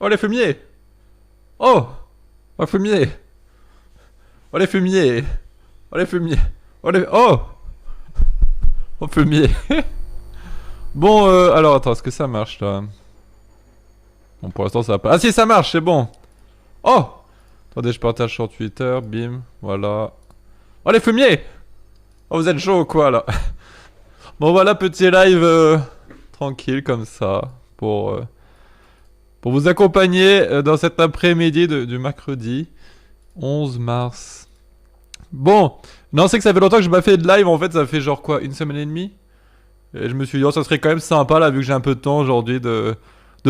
Oh les fumiers. Oh. Oh fumier. Oh les fumiers. Oh les fumiers. Oh les... Oh. Oh fumier. Bon, alors attends, est-ce que ça marche là? Bon, pour l'instant ça va pas. Ah si, ça marche, c'est bon. Oh. Attendez, je partage sur Twitter, bim, voilà. Oh les fumiers. Oh vous êtes chaud ou quoi là? Bon voilà, petit live tranquille comme ça pour vous accompagner dans cet après-midi du mercredi 11 mars. Bon, non, c'est que ça fait longtemps que je m'ai fait de live, en fait, ça fait genre quoi, une semaine et demie. Et je me suis dit, oh, ça serait quand même sympa là, vu que j'ai un peu de temps aujourd'hui, de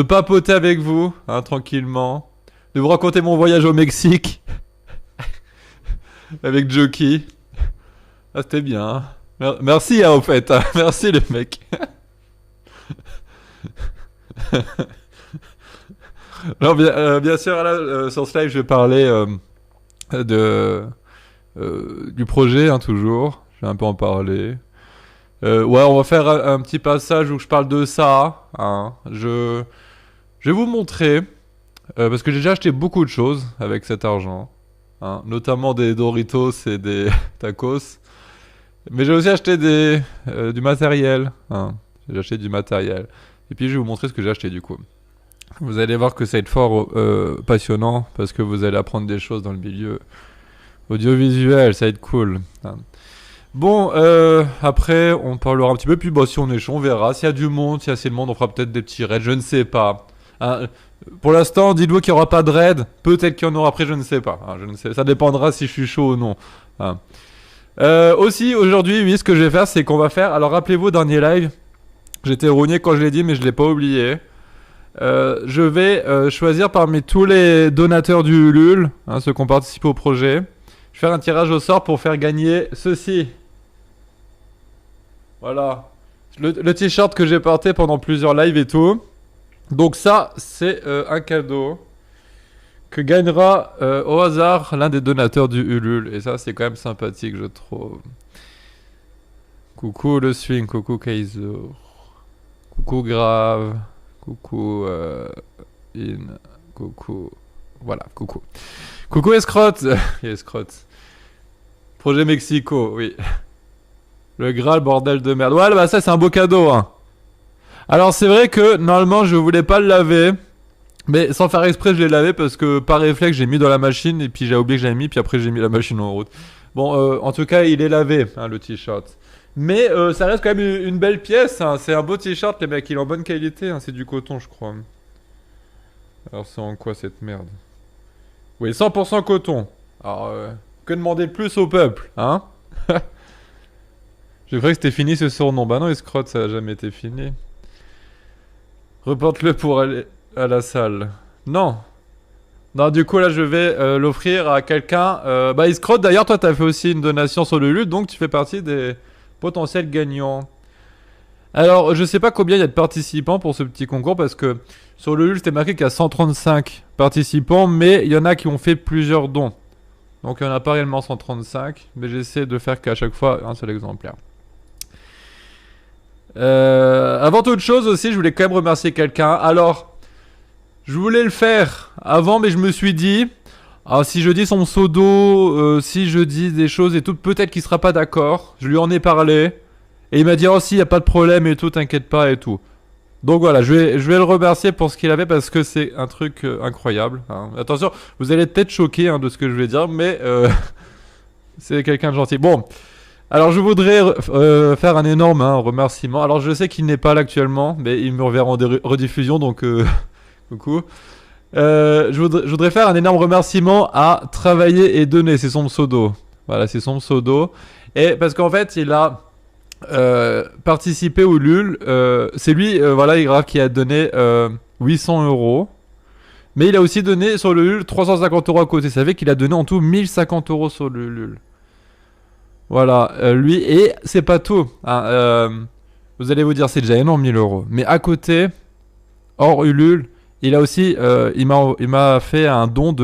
papoter avec vous, hein, tranquillement. De vous raconter mon voyage au Mexique avec Joki. Ah, c'était bien. Hein. Merci, hein, au fait. Hein. Merci, le mec. Alors, bien sûr, là, sur ce live, je vais parler de, du projet, hein, toujours. Je vais un peu en parler. Ouais, on va faire un petit passage où je parle de ça. Hein. Je vais vous montrer, parce que j'ai déjà acheté beaucoup de choses avec cet argent. Hein, notamment des Doritos et des tacos. Mais j'ai aussi acheté du matériel. Hein. J'ai acheté du matériel. Et puis je vais vous montrer ce que j'ai acheté du coup. Vous allez voir que ça va être fort passionnant parce que vous allez apprendre des choses dans le milieu audiovisuel, ça va être cool. Hein. Bon, après on parlera un petit peu, puis bah, si on est chaud, on verra. S'il y a du monde, s'il y a assez de monde, on fera peut-être des petits raids, je ne sais pas. Hein, pour l'instant, dites-vous qu'il n'y aura pas de raid, peut-être qu'il y en aura après, je ne sais pas. Hein, je ne sais. Ça dépendra si je suis chaud ou non. Hein. Aussi, aujourd'hui, oui, ce que je vais faire, c'est qu'on va faire... Alors rappelez-vous, dernier live, j'étais erroné quand je l'ai dit, mais je l'ai pas oublié. Je vais choisir parmi tous les donateurs du Ulule, hein, ceux qui ont participé au projet. Je vais faire un tirage au sort pour faire gagner ceci. Voilà. Le t-shirt que j'ai porté pendant plusieurs lives et tout. Donc ça, c'est un cadeau que gagnera au hasard l'un des donateurs du Ulule. Et ça, c'est quand même sympathique, je trouve. Coucou le swing, coucou Kaizo. Coucou Grave. Coucou In. Coucou. Voilà, coucou. Coucou Escrotte. Escrotte. Projet Mexico, oui. Le Graal, bordel de merde. Ouais, bah ça, c'est un beau cadeau, hein. Alors, c'est vrai que, normalement, je voulais pas le laver. Mais sans faire exprès, je l'ai lavé parce que, par réflexe, j'ai mis dans la machine. Et puis, j'ai oublié que j'avais mis. Puis après, j'ai mis la machine en route. Bon, en tout cas, il est lavé, hein, le t-shirt. Mais ça reste quand même une belle pièce. Hein. C'est un beau t-shirt, les mecs. Il est en bonne qualité. Hein. C'est du coton, je crois. Alors, c'est en quoi, cette merde? Oui, 100% coton. Alors, que demander de plus au peuple, hein? Je croyais que c'était fini ce surnom. Bah non, escrotte, ça a jamais été fini. Reporte-le pour aller à la salle. Non. Non, du coup, là, je vais l'offrir à quelqu'un. Bah, escrotte, d'ailleurs, toi, t'as fait aussi une donation sur le LUT, donc tu fais partie des potentiels gagnants. Alors, je sais pas combien il y a de participants pour ce petit concours, parce que sur le LUT, c'était marqué qu'il y a 135 participants, mais il y en a qui ont fait plusieurs dons. Donc, il n'y en a pas réellement 135, mais j'essaie de faire qu'à chaque fois un seul exemplaire. Avant toute chose aussi, je voulais quand même remercier quelqu'un. Alors, je voulais le faire avant, mais je me suis dit, ah, si je dis son pseudo, si je dis des choses et tout, peut-être qu'il sera pas d'accord. Je lui en ai parlé. Et il m'a dit, oh si, y a pas de problème et tout, t'inquiète pas et tout. Donc voilà, je vais le remercier pour ce qu'il avait parce que c'est un truc incroyable. Hein. Attention, vous allez peut-être choquer hein, de ce que je vais dire, mais c'est quelqu'un de gentil. Bon, alors je voudrais faire un énorme remerciement. Alors je sais qu'il n'est pas là actuellement, mais il me reverra en rediffusion, donc coucou. Je voudrais faire un énorme remerciement à Travailler et Donner, c'est son pseudo. Voilà, c'est son pseudo. Et parce qu'en fait, il a participé au LUL. C'est lui, voilà, grave, qui a donné 800 euros. Mais il a aussi donné sur le LUL 350 euros à côté. Vous savez qu'il a donné en tout 1050 euros sur le LUL. Voilà, lui, et c'est pas tout. Hein, vous allez vous dire, c'est déjà énorme, 1000 euros. Mais à côté, hors Ulule, il a aussi, il m'a fait un don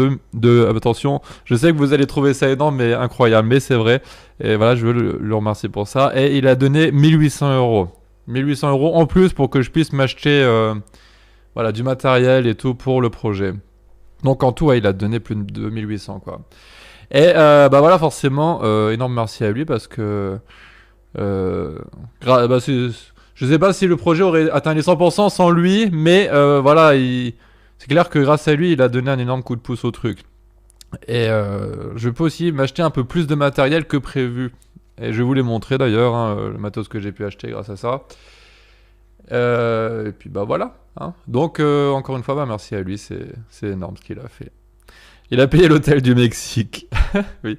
attention, je sais que vous allez trouver ça énorme, mais incroyable, mais c'est vrai. Et voilà, je veux le remercier pour ça. Et il a donné 1800 euros. 1800 euros en plus pour que je puisse m'acheter Voilà, du matériel et tout pour le projet. Donc en tout, ouais, il a donné plus de 2800 quoi. Et bah voilà, forcément, énorme merci à lui parce que bah, je sais pas si le projet aurait atteint les 100% sans lui, mais voilà, c'est clair que grâce à lui, il a donné un énorme coup de pouce au truc. Et je peux aussi m'acheter un peu plus de matériel que prévu. Et je vais vous les montrer d'ailleurs, hein, le matos que j'ai pu acheter grâce à ça. Et puis bah voilà. Hein. Donc encore une fois, bah, merci à lui, c'est énorme ce qu'il a fait. Il a payé l'hôtel du Mexique. Oui.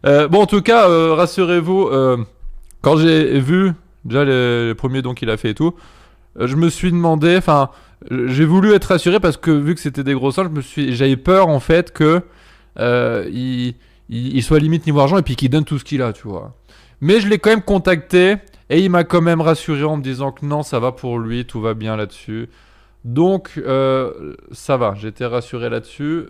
Bon, en tout cas, rassurez-vous, quand j'ai vu déjà les premiers dons qu'il a fait et tout, je me suis demandé, enfin, j'ai voulu être rassuré parce que vu que c'était des gros sommes, j'avais peur en fait que il soit limite niveau argent et puis qu'il donne tout ce qu'il a, tu vois. Mais je l'ai quand même contacté et il m'a quand même rassuré en me disant que non, ça va pour lui, tout va bien là-dessus. Donc ça va, j'étais rassuré là-dessus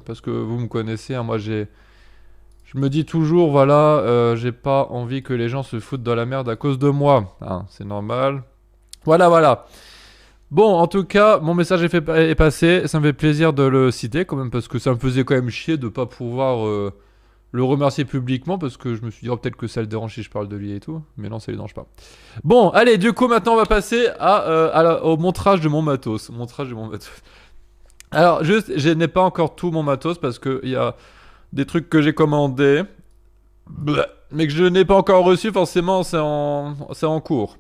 parce que vous me connaissez, hein, je me dis toujours voilà, j'ai pas envie que les gens se foutent dans la merde à cause de moi, hein, c'est normal. Voilà. Bon, en tout cas, mon message est passé, ça me fait plaisir de le citer quand même parce que ça me faisait quand même chier de pas pouvoir le remercier publiquement parce que je me suis dit oh, peut-être que ça le dérange si je parle de lui et tout, mais non, ça lui dérange pas. Bon, allez, du coup maintenant on va passer au montrage de mon matos. Alors juste, je n'ai pas encore tout mon matos parce que il y a des trucs que j'ai commandés, mais que je n'ai pas encore reçu. Forcément, c'est en cours.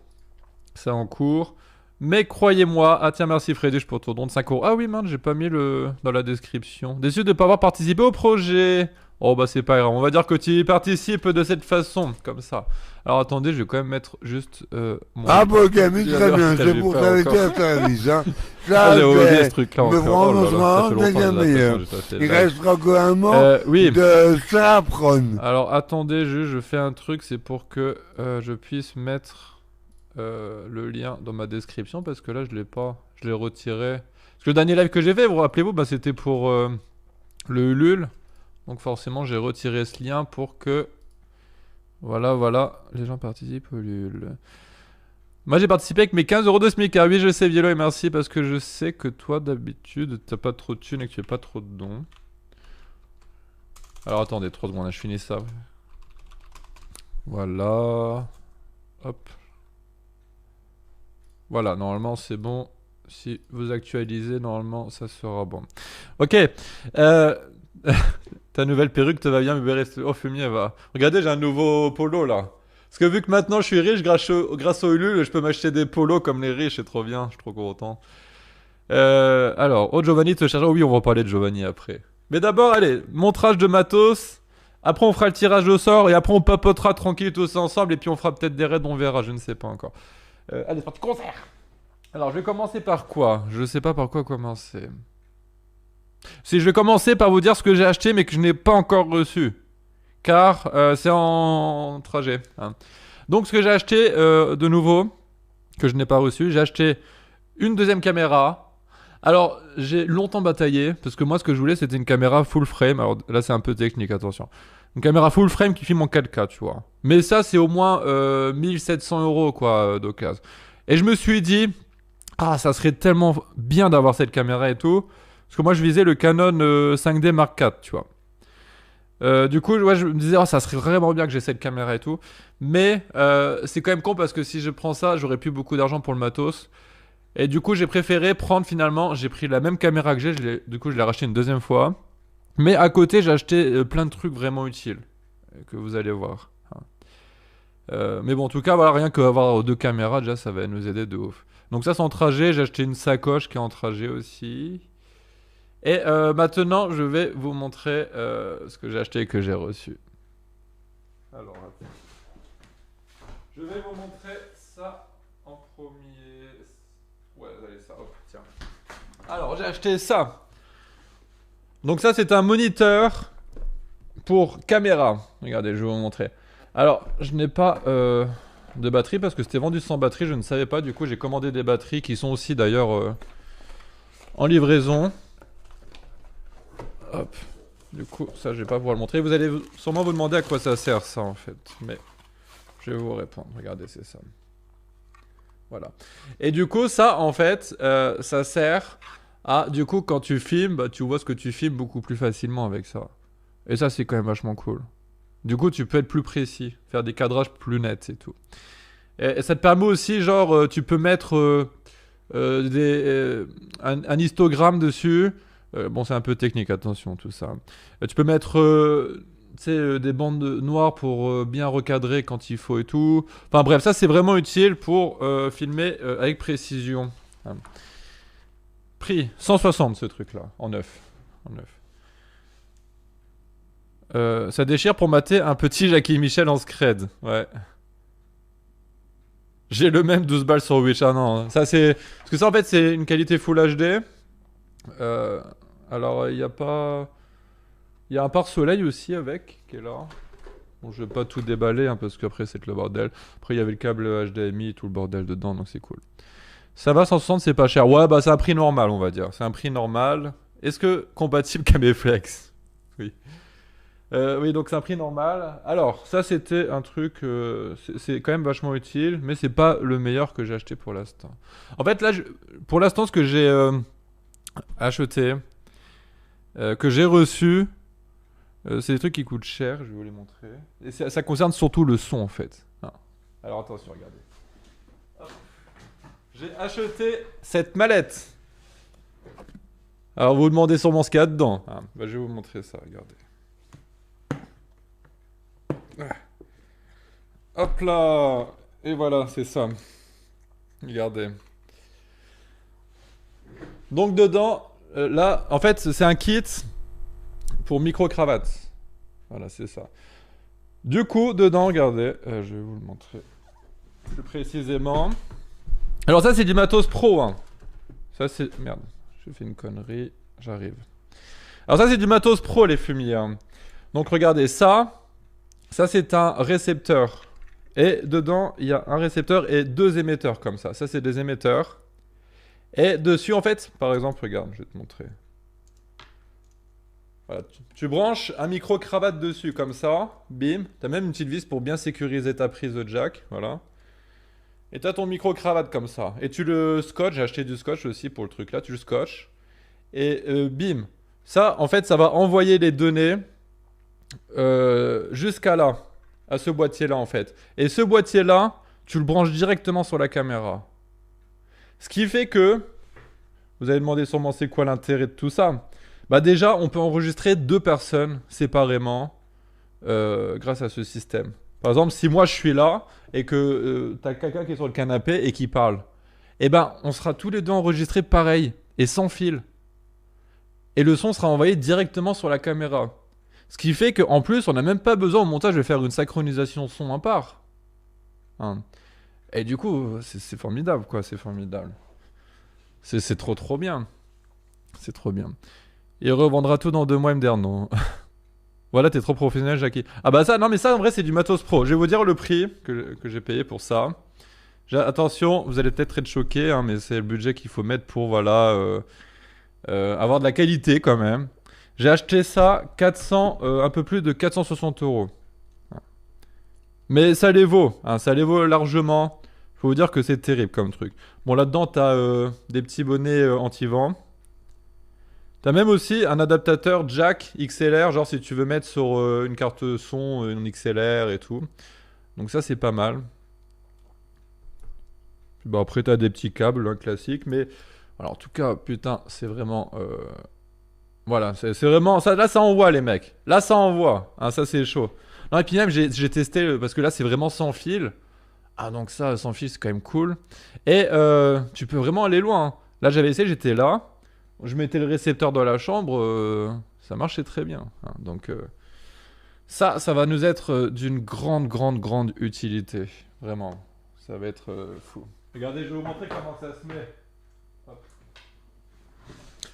C'est en cours. Mais croyez-moi, ah tiens merci Frédéric pour ton don de 5 euros. Ah oui man, j'ai pas mis le dans la description. Déçu de ne pas avoir participé au projet. Oh bah c'est pas grave, on va dire que tu y participes de cette façon, comme ça. Alors attendez, je vais quand même mettre juste Ah bon ok, mais très bien, c'est pour t'arrêter à ta vie, hein. Ça, j'ai oublié ce truc là mais encore. franchement, c'est bien meilleur. Il restera encore un mot oui. de Saffron. Alors attendez, je fais un truc, c'est pour que je puisse mettre le lien dans ma description parce que là je l'ai pas, je l'ai retiré. Parce que le dernier live que j'ai fait, vous rappelez-vous, bah, c'était pour le Ulule. Donc forcément j'ai retiré ce lien pour que voilà, les gens participent au Ulule. Moi j'ai participé avec mes 15 euros de SMIC. Ah oui je sais Vielo et merci parce que je sais que toi d'habitude t'as pas trop de thunes et que tu fais pas trop de dons. Alors attendez 3 secondes, je finis ça. Voilà. Hop. Voilà, normalement c'est bon. Si vous actualisez, normalement ça sera bon. Ok. Ta nouvelle perruque te va bien, mais reste au fumier va. Regardez, j'ai un nouveau polo là. Parce que vu que maintenant je suis riche grâce au Ulule, je peux m'acheter des polos comme les riches, c'est trop bien, je suis trop content. Alors, oh Giovanni te cherche. Oh oui, on va parler de Giovanni après. Mais d'abord, allez, montrage de matos. Après, on fera le tirage au sort et après, on papotera tranquille tous ensemble et puis on fera peut-être des raids, on verra, je ne sais pas encore. Allez, c'est parti, concert. Alors, je vais commencer par quoi? Je sais pas par quoi commencer. Si je vais commencer par vous dire ce que j'ai acheté mais que je n'ai pas encore reçu. Car c'est en trajet. Hein. Donc, ce que j'ai acheté de nouveau, que je n'ai pas reçu, j'ai acheté une deuxième caméra. Alors, j'ai longtemps bataillé parce que moi, ce que je voulais, c'était une caméra full frame. Alors là, c'est un peu technique, attention. Une caméra full frame qui filme en 4K, tu vois. Mais ça, c'est au moins 1700 euros, quoi, d'occasion. Et je me suis dit, ah, ça serait tellement bien d'avoir cette caméra et tout. Parce que moi, je visais le Canon 5D Mark IV, tu vois. Du coup, ouais, je me disais, oh, ça serait vraiment bien que j'ai cette caméra et tout. Mais c'est quand même con parce que si je prends ça, j'aurais plus beaucoup d'argent pour le matos. Et du coup, j'ai préféré prendre finalement, j'ai pris la même caméra que j'ai, du coup, je l'ai racheté une deuxième fois. Mais à côté, j'ai acheté plein de trucs vraiment utiles que vous allez voir. Mais bon, en tout cas, voilà, rien qu'avoir 2 caméras, déjà, ça va nous aider de ouf. Donc ça, c'est en trajet. J'ai acheté une sacoche qui est en trajet aussi. Et maintenant, je vais vous montrer ce que j'ai acheté et que j'ai reçu. Alors, attends. Je vais vous montrer ça en premier. Ouais, allez, ça, hop, tiens. Alors, j'ai acheté ça. Donc ça, c'est un moniteur pour caméra. Regardez, je vais vous montrer. Alors, je n'ai pas de batterie parce que c'était vendu sans batterie, je ne savais pas. Du coup, j'ai commandé des batteries qui sont aussi d'ailleurs en livraison. Hop. Du coup, ça, je vais pas pouvoir le montrer. Vous allez sûrement vous demander à quoi ça sert, ça, en fait. Mais je vais vous répondre. Regardez, c'est ça. Voilà. Et du coup, ça, en fait, ça sert à... Du coup, quand tu filmes, bah, tu vois ce que tu filmes beaucoup plus facilement avec ça. Et ça, c'est quand même vachement cool. Du coup, tu peux être plus précis, faire des cadrages plus nets et tout. Et ça te permet aussi, genre, tu peux mettre un histogramme dessus. Bon, c'est un peu technique, attention, tout ça. Tu peux mettre tu sais, des bandes noires pour bien recadrer quand il faut et tout. Enfin bref, ça c'est vraiment utile pour filmer avec précision. Hein. Prix 160 ce truc-là, en neuf. En neuf. Ça déchire pour mater un petit Jackie Michel en scred. Ouais. J'ai le même 12 balles sur Wish. Ah non, ça c'est... Parce que ça en fait c'est une qualité Full HD. Alors il n'y a pas... Il y a un pare-soleil aussi avec, qui est là. Bon, je vais pas tout déballer, hein, parce qu'après c'est le bordel. Après il y avait le câble HDMI, tout le bordel dedans, donc c'est cool. Ça va, 160 c'est pas cher. Ouais, bah c'est un prix normal on va dire. C'est un prix normal. Est-ce que compatible Caméflex? Oui. Oui, donc c'est un prix normal. Alors, ça c'était un truc, c'est quand même vachement utile, mais c'est pas le meilleur que j'ai acheté pour l'instant. En fait, là, pour l'instant, ce que j'ai acheté, que j'ai reçu, c'est des trucs qui coûtent cher, je vais vous les montrer. Et ça concerne surtout le son en fait. Ah. Alors attention, regardez. Hop. J'ai acheté cette mallette. Alors vous vous demandez sûrement ce qu'il y a dedans. Ah, bah, je vais vous montrer ça, regardez. Hop là. Et voilà, c'est ça. Regardez. Donc dedans, là, en fait, c'est un kit pour micro-cravate. Voilà, c'est ça. Du coup, dedans, regardez, je vais vous le montrer plus précisément. Alors ça, c'est du matos pro. Hein. Ça, c'est... Merde, j'ai fait une connerie. J'arrive. Alors ça, c'est du matos pro, les fumiers. Hein. Donc regardez, ça c'est un récepteur. Et dedans, il y a un récepteur et deux émetteurs comme ça. Ça, c'est des émetteurs. Et dessus, en fait, par exemple, regarde, je vais te montrer. Voilà, tu branches un micro-cravate dessus, comme ça. Bim. Tu as même une petite vis pour bien sécuriser ta prise de jack. Voilà. Et tu as ton micro-cravate comme ça. Et tu le scotches. J'ai acheté du scotch aussi pour le truc là. Tu le scotches. Et bim. Ça, en fait, ça va envoyer les données jusqu'à là. À ce boîtier-là, en fait. Et ce boîtier-là, tu le branches directement sur la caméra. Ce qui fait que... Vous allez demander sûrement c'est quoi l'intérêt de tout ça. Bah déjà, on peut enregistrer deux personnes séparément grâce à ce système. Par exemple, si moi je suis là et que t'as quelqu'un qui est sur le canapé et qui parle, eh ben, on sera tous les deux enregistrés pareil et sans fil. Et le son sera envoyé directement sur la caméra. Ce qui fait qu'en plus, on n'a même pas besoin au montage de faire une synchronisation son à part. Hein. Et du coup, c'est formidable, quoi. C'est formidable. C'est trop bien. C'est trop bien. Il revendra tout dans 2 mois, MDR, non. Voilà, t'es trop professionnel, Jackie. Ah bah ça, non mais ça, en vrai, c'est du matos pro. Je vais vous dire le prix que j'ai payé pour ça. Attention, vous allez peut-être être choqués, hein, mais c'est le budget qu'il faut mettre pour, voilà, avoir de la qualité quand même. J'ai acheté ça 400, un peu plus de 460 €. Mais ça les vaut, hein, ça les vaut largement. Faut vous dire que c'est terrible comme truc. Bon, là-dedans, t'as des petits bonnets anti-vent. T'as même aussi un adaptateur jack XLR, genre si tu veux mettre sur une carte son, une XLR et tout. Donc ça, c'est pas mal. Puis, bon, après, t'as des petits câbles, hein, classiques. Mais alors, en tout cas, putain, c'est vraiment... Voilà, c'est vraiment... Ça, là, ça envoie, les mecs. Là, ça envoie. Hein, ça, c'est chaud. Non, et puis même, j'ai testé, parce que là, c'est vraiment sans fil. Ah, donc ça, sans fil, c'est quand même cool. Et tu peux vraiment aller loin. Hein. Là, j'avais essayé, j'étais là. Je mettais le récepteur dans la chambre. Ça marchait très bien. Hein. Donc, ça va nous être d'une grande utilité. Vraiment. Ça va être fou. Regardez, je vais vous montrer comment ça se met. Hop.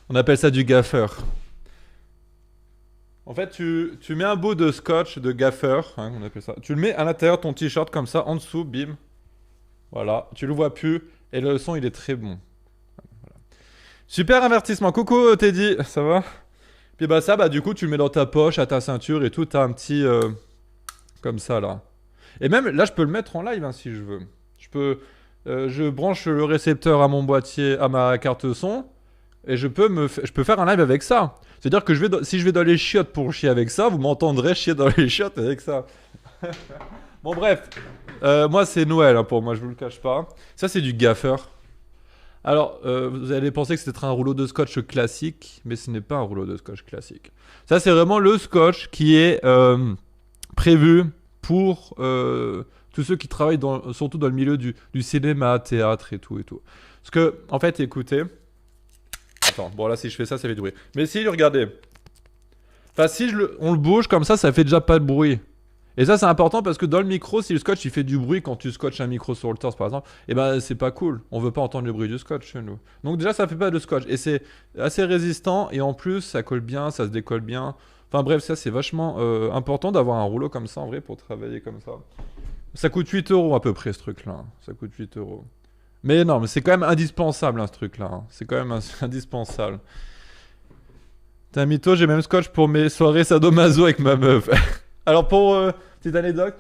On appelle ça du gaffeur. En fait, tu mets un bout de scotch, de gaffeur, hein, on appelle ça. Tu le mets à l'intérieur de ton t-shirt comme ça, en dessous, bim. Voilà, tu le vois plus. Et le son, il est très bon. Voilà. Super avertissement. Coucou Teddy, ça va? Puis bah ça, bah du coup, tu le mets dans ta poche, à ta ceinture et tout. T'as un petit... comme ça, là. Et même, là, je peux le mettre en live, hein, si je veux. Je peux je branche le récepteur à mon boîtier, à ma carte son, et je peux faire un live avec ça. C'est-à-dire que si je vais dans les chiottes pour chier avec ça, vous m'entendrez chier dans les chiottes avec ça. Bon bref, moi c'est Noël pour moi, je vous le cache pas. Ça c'est du gaffer. Alors, vous allez penser que c'était un rouleau de scotch classique, mais ce n'est pas un rouleau de scotch classique. Ça c'est vraiment le scotch qui est prévu pour tous ceux qui travaillent surtout dans le milieu du cinéma, théâtre et tout et tout. Parce que, en fait, écoutez... Attends, bon là si je fais ça, ça fait du bruit. Mais si, regardez. Enfin, si on le bouge comme ça fait déjà pas de bruit. Et ça c'est important parce que dans le micro, si le scotch il fait du bruit quand tu scotches un micro sur le torse par exemple, et ben c'est pas cool. On veut pas entendre le bruit du scotch chez nous. Donc déjà ça fait pas de scotch. Et c'est assez résistant et en plus ça colle bien, ça se décolle bien. Enfin bref, ça c'est vachement important d'avoir un rouleau comme ça en vrai pour travailler comme ça. Ça coûte 8 € à peu près ce truc là. Ça coûte 8 €. Mais non, mais c'est quand même indispensable ce truc là. C'est quand même indispensable. T'as un mytho, j'ai même scotch pour mes soirées sadomaso avec ma meuf. Alors pour petite anecdote,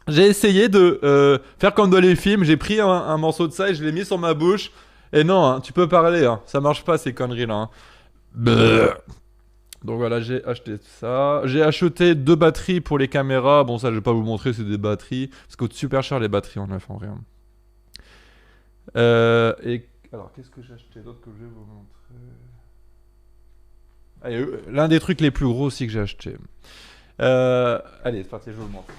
j'ai essayé de faire comme dans les films, j'ai pris un morceau de ça et je l'ai mis sur ma bouche. Et non, tu peux parler, ça marche pas ces conneries là. Donc voilà, j'ai acheté ça. J'ai acheté 2 batteries pour les caméras. Bon ça je vais pas vous montrer, c'est des batteries. Ça coûte super cher les batteries en neuf en vrai. Et alors qu'est-ce que j'ai acheté d'autre que je vais vous montrer? Allez, l'un des trucs les plus gros aussi que j'ai acheté. Allez, c'est parti, je vous le montre.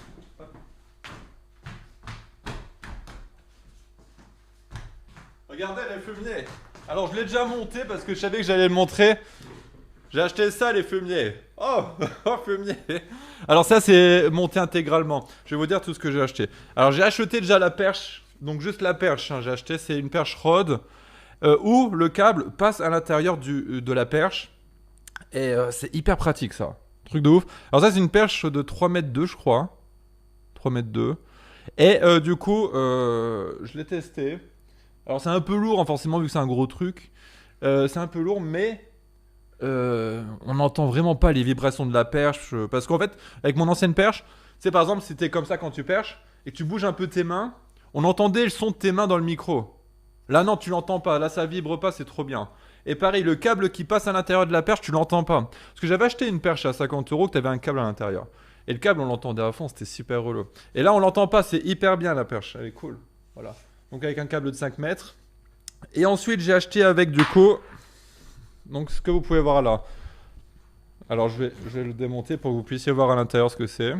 Regardez les fumiers. Alors je l'ai déjà monté parce que je savais que j'allais le montrer. J'ai acheté ça les fumiers. Oh, fumier. Alors ça c'est monté intégralement. Je vais vous dire tout ce que j'ai acheté. Alors j'ai acheté déjà la perche. Donc juste la perche, j'ai acheté, c'est une perche Rode où le câble passe à l'intérieur de la perche. Et c'est hyper pratique ça. Truc de ouf. Alors ça c'est une perche de 3,2 m je crois. 3,2 m. Et du coup, je l'ai testé. Alors c'est un peu lourd forcément vu que c'est un gros truc. C'est un peu lourd mais on n'entend vraiment pas les vibrations de la perche. Parce qu'en fait, avec mon ancienne perche, c'est par exemple si t'es comme ça quand tu perches et que tu bouges un peu tes mains, on entendait le son de tes mains dans le micro. Là non, tu l'entends pas. Là ça vibre pas, c'est trop bien. Et pareil, le câble qui passe à l'intérieur de la perche, tu l'entends pas. Parce que j'avais acheté une perche à 50 € que t'avais un câble à l'intérieur. Et le câble, on l'entendait à fond, c'était super relou. Et là, on l'entend pas, c'est hyper bien la perche, elle est cool. Voilà. Donc avec un câble de 5 mètres. Et ensuite, j'ai acheté avec du coup... Donc ce que vous pouvez voir là. Alors je vais le démonter pour que vous puissiez voir à l'intérieur ce que c'est.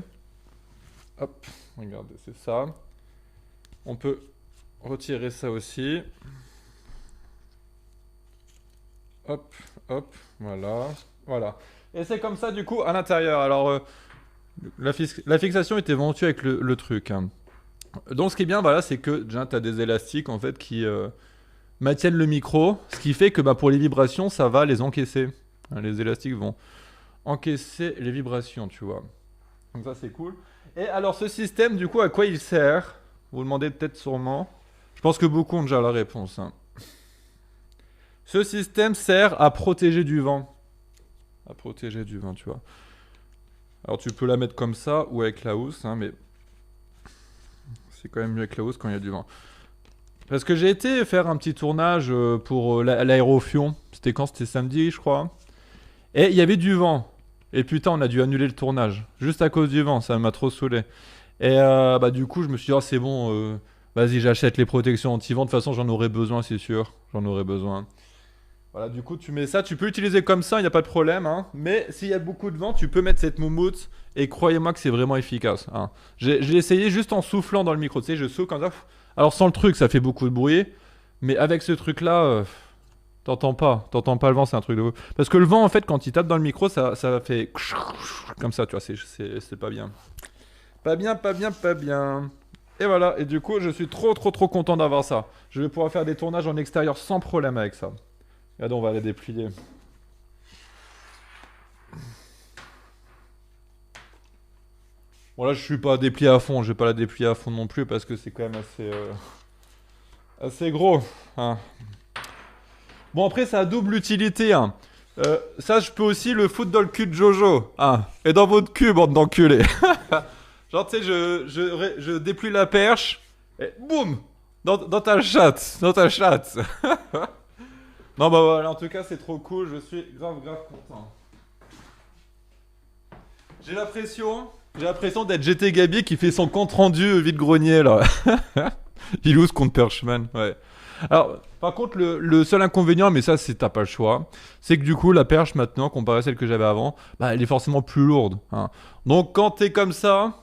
Hop, regardez, c'est ça. On peut retirer ça aussi. Hop, hop, voilà. Et c'est comme ça du coup à l'intérieur. Alors la fixation était vendue avec le truc. Hein. Donc ce qui est bien, voilà, c'est que déjà tu as des élastiques en fait qui maintiennent le micro, ce qui fait que pour les vibrations, ça va les encaisser. Hein, les élastiques vont encaisser les vibrations, tu vois. Donc ça c'est cool. Et alors ce système, du coup, à quoi il sert? Vous vous demandez peut-être sûrement. Je pense que beaucoup ont déjà la réponse. Hein. Ce système sert à protéger du vent. À protéger du vent, tu vois. Alors tu peux la mettre comme ça ou avec la housse, hein, mais c'est quand même mieux avec la housse quand il y a du vent. Parce que j'ai été faire un petit tournage pour l'aérofion. C'était quand? C'était samedi, je crois. Et il y avait du vent. Et putain, on a dû annuler le tournage. Juste à cause du vent, ça m'a trop saoulé. Et du coup, je me suis dit, oh, c'est bon, vas-y, j'achète les protections anti-vent. De toute façon, j'en aurai besoin, c'est sûr. J'en aurai besoin. Voilà, du coup, tu mets ça. Tu peux l'utiliser comme ça, il n'y a pas de problème. Hein. Mais s'il y a beaucoup de vent, tu peux mettre cette moumoute. Et croyez-moi que c'est vraiment efficace. Hein. J'ai essayé juste en soufflant dans le micro. Tu sais, je souffle comme ça. Alors, sans le truc, ça fait beaucoup de bruit. Mais avec ce truc-là, t'entends pas le vent, c'est un truc de ouf. Parce que le vent, en fait, quand il tape dans le micro, ça fait comme ça, tu vois. C'est pas bien. Pas bien. Et voilà, et du coup, je suis trop content d'avoir ça. Je vais pouvoir faire des tournages en extérieur sans problème avec ça. Regardez, on va les déplier. Bon là, je suis pas déplié à fond, je vais pas la déplier à fond non plus parce que c'est quand même assez gros. Hein. Bon après, ça a double utilité. Hein. Ça, je peux aussi le foutre dans le cul de Jojo. Hein. Et dans votre cul, bande d'enculés. Genre, tu sais, je déplie la perche et boum, Dans ta chatte. Dans ta chatte. Non, bah voilà, en tout cas, c'est trop cool. Je suis grave content. J'ai l'impression d'être GT Gabi qui fait son compte rendu vide-grenier, là. Il ose contre Perchman, ouais. Alors, par contre, le seul inconvénient, mais ça, c'est t'as pas le choix, c'est que du coup, la perche maintenant, comparée à celle que j'avais avant, bah, elle est forcément plus lourde. Hein. Donc, quand t'es comme ça,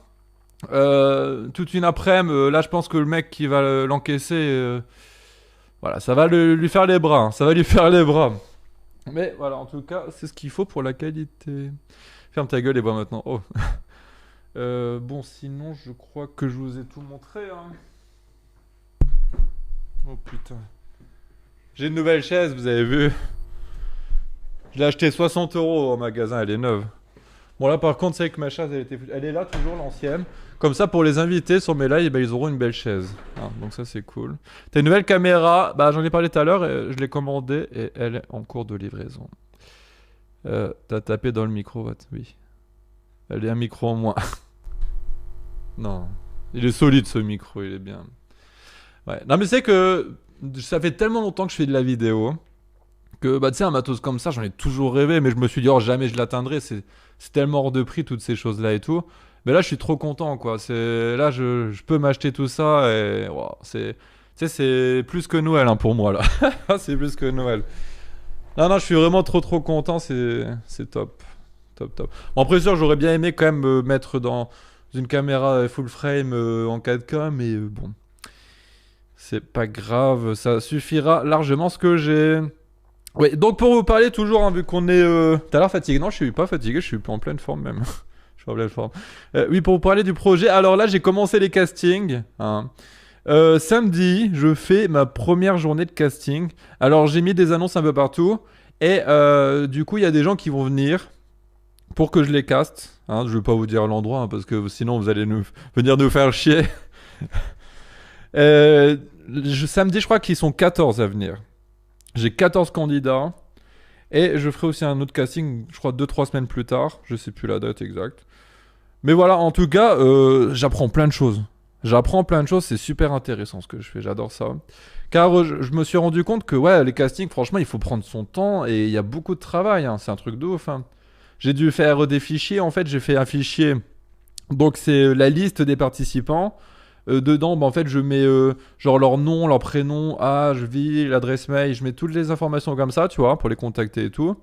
toute une après-midi, là, je pense que le mec qui va l'encaisser, voilà, ça va lui faire les bras. Hein, ça va lui faire les bras. Mais voilà, en tout cas, c'est ce qu'il faut pour la qualité. Ferme ta gueule et vois maintenant. Oh. Bon, sinon, je crois que je vous ai tout montré. Hein. Oh putain. J'ai une nouvelle chaise, vous avez vu. Je l'ai acheté 60 € au magasin, elle est neuve. Bon là par contre c'est que ma chaise elle est là toujours l'ancienne. Comme ça pour les invités sur mes lives, bah, ils auront une belle chaise. Ah, donc ça c'est cool. T'as une nouvelle caméra, bah j'en ai parlé tout à l'heure, je l'ai commandée et elle est en cours de livraison. T'as tapé dans le micro, oui. Elle est un micro en moins. Non, il est solide ce micro, il est bien. Ouais. Non mais c'est que ça fait tellement longtemps que je fais de la vidéo que bah tu sais un matos comme ça j'en ai toujours rêvé mais je me suis dit oh jamais je l'atteindrai, c'est tellement hors de prix toutes ces choses là et tout. Mais là je suis trop content quoi, c'est là je peux m'acheter tout ça et wow, c'est tu sais c'est plus que Noël hein, pour moi là. C'est plus que Noël. Non je suis vraiment trop content, c'est top. Top. Bon après sûr j'aurais bien aimé quand même me mettre dans une caméra full frame en 4K mais bon. C'est pas grave, ça suffira largement ce que j'ai. Oui, donc pour vous parler toujours, hein, vu qu'on est... T'as l'air fatigué. Non, je suis pas fatigué, je suis en pleine forme même. Je suis en pleine forme. Oui, pour vous parler du projet, alors là j'ai commencé les castings. Hein. Samedi, je fais ma première journée de casting. Alors j'ai mis des annonces un peu partout. Et du coup, il y a des gens qui vont venir pour que je les caste. Hein, je vais pas vous dire l'endroit, hein, parce que sinon vous allez venir nous faire chier. Samedi, je crois qu'ils sont 14 à venir. J'ai 14 candidats. Et je ferai aussi un autre casting, je crois 2-3 semaines plus tard. Je sais plus la date exacte. Mais voilà, en tout cas, j'apprends plein de choses. C'est super intéressant ce que je fais, j'adore ça. Car je me suis rendu compte que ouais, les castings, franchement, il faut prendre son temps et il y a beaucoup de travail. Hein. C'est un truc de ouf. Hein. J'ai dû faire des fichiers. En fait, j'ai fait un fichier. Donc, c'est la liste des participants. Dedans, bah, en fait, je mets genre leur nom, leur prénom, âge, ville, l'adresse mail. Je mets toutes les informations comme ça, tu vois, pour les contacter et tout.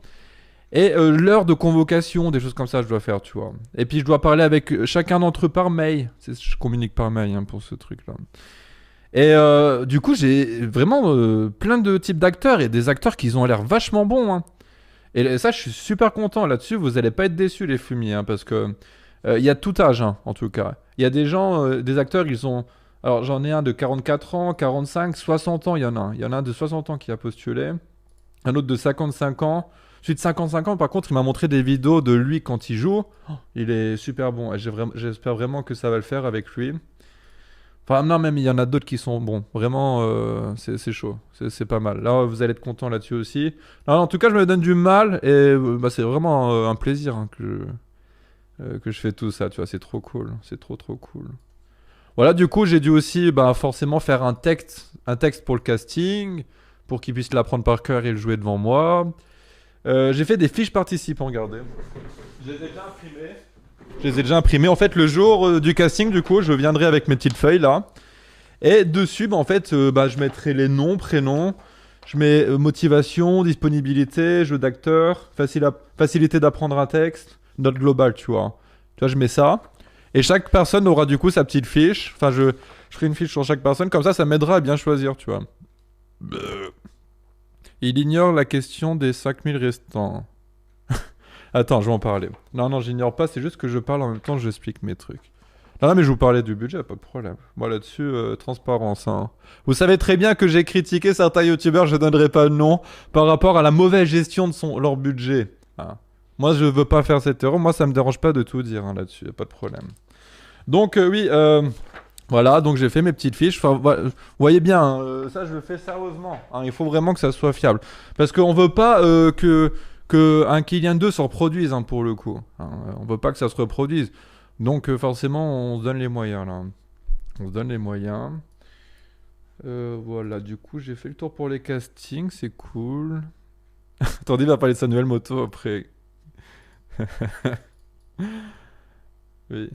Et l'heure de convocation, des choses comme ça, je dois faire, tu vois. Et puis, je dois parler avec chacun d'entre eux par mail. Je communique par mail hein, pour ce truc-là. Et du coup, j'ai vraiment plein de types d'acteurs et des acteurs qui ont l'air vachement bons. Hein. Et ça, je suis super content là-dessus. Vous allez pas être déçus, les fumiers, hein, parce que il y a tout âge, hein, en tout cas. Il y a des gens, des acteurs, ils ont... Alors, j'en ai un de 44 ans, 45, 60 ans, il y en a un. Il y en a un de 60 ans qui a postulé. Un autre de 55 ans. Celui de 55 ans, par contre, il m'a montré des vidéos de lui quand il joue. Oh, il est super bon. Et j'espère vraiment que ça va le faire avec lui. Enfin, non, même il y en a d'autres qui sont bons. Vraiment, c'est chaud. C'est pas mal. Là, vous allez être content là-dessus aussi. Alors, en tout cas, je me donne du mal. Et bah, c'est vraiment un plaisir hein, que je fais tout ça. Tu vois, c'est trop cool. C'est trop cool. Voilà, du coup, j'ai dû aussi bah, forcément faire un texte pour le casting. Pour qu'il puisse l'apprendre par cœur et le jouer devant moi. J'ai fait des fiches participants, regardez. Je les ai déjà imprimées. En fait, le jour du casting, du coup, je viendrai avec mes petites feuilles là. Et dessus, bah, en fait, bah, je mettrai les noms, prénoms. Je mets motivation, disponibilité, jeu d'acteur, facilité d'apprendre un texte, note globale, tu vois. Tu vois, je mets ça. Et chaque personne aura du coup sa petite fiche. Enfin, je ferai une fiche sur chaque personne. Comme ça m'aidera à bien choisir, tu vois. Il ignore la question des 5000 restants. Attends, je vais en parler. Non, j'ignore pas, c'est juste que je parle en même temps, j'explique mes trucs. Non, mais je vous parlais du budget, pas de problème. Moi là-dessus, transparence. Hein. Vous savez très bien que j'ai critiqué certains youtubeurs, je donnerai pas de nom, par rapport à la mauvaise gestion de leur budget. Hein. Moi, je veux pas faire cette erreur, moi ça me dérange pas de tout dire hein, là-dessus, pas de problème. Donc, oui, voilà, donc j'ai fait mes petites fiches. Enfin, vous voyez bien, hein, ça je le fais sérieusement. Hein, il faut vraiment que ça soit fiable. Parce qu'on veut pas que un Kylian 2 se reproduise hein, pour le coup. Hein, on veut pas que ça se reproduise. Donc forcément, on se donne les moyens là. On se donne les moyens. Voilà, du coup, j'ai fait le tour pour les castings, c'est cool. Attendez, il va parler de sa nouvelle moto après. Oui.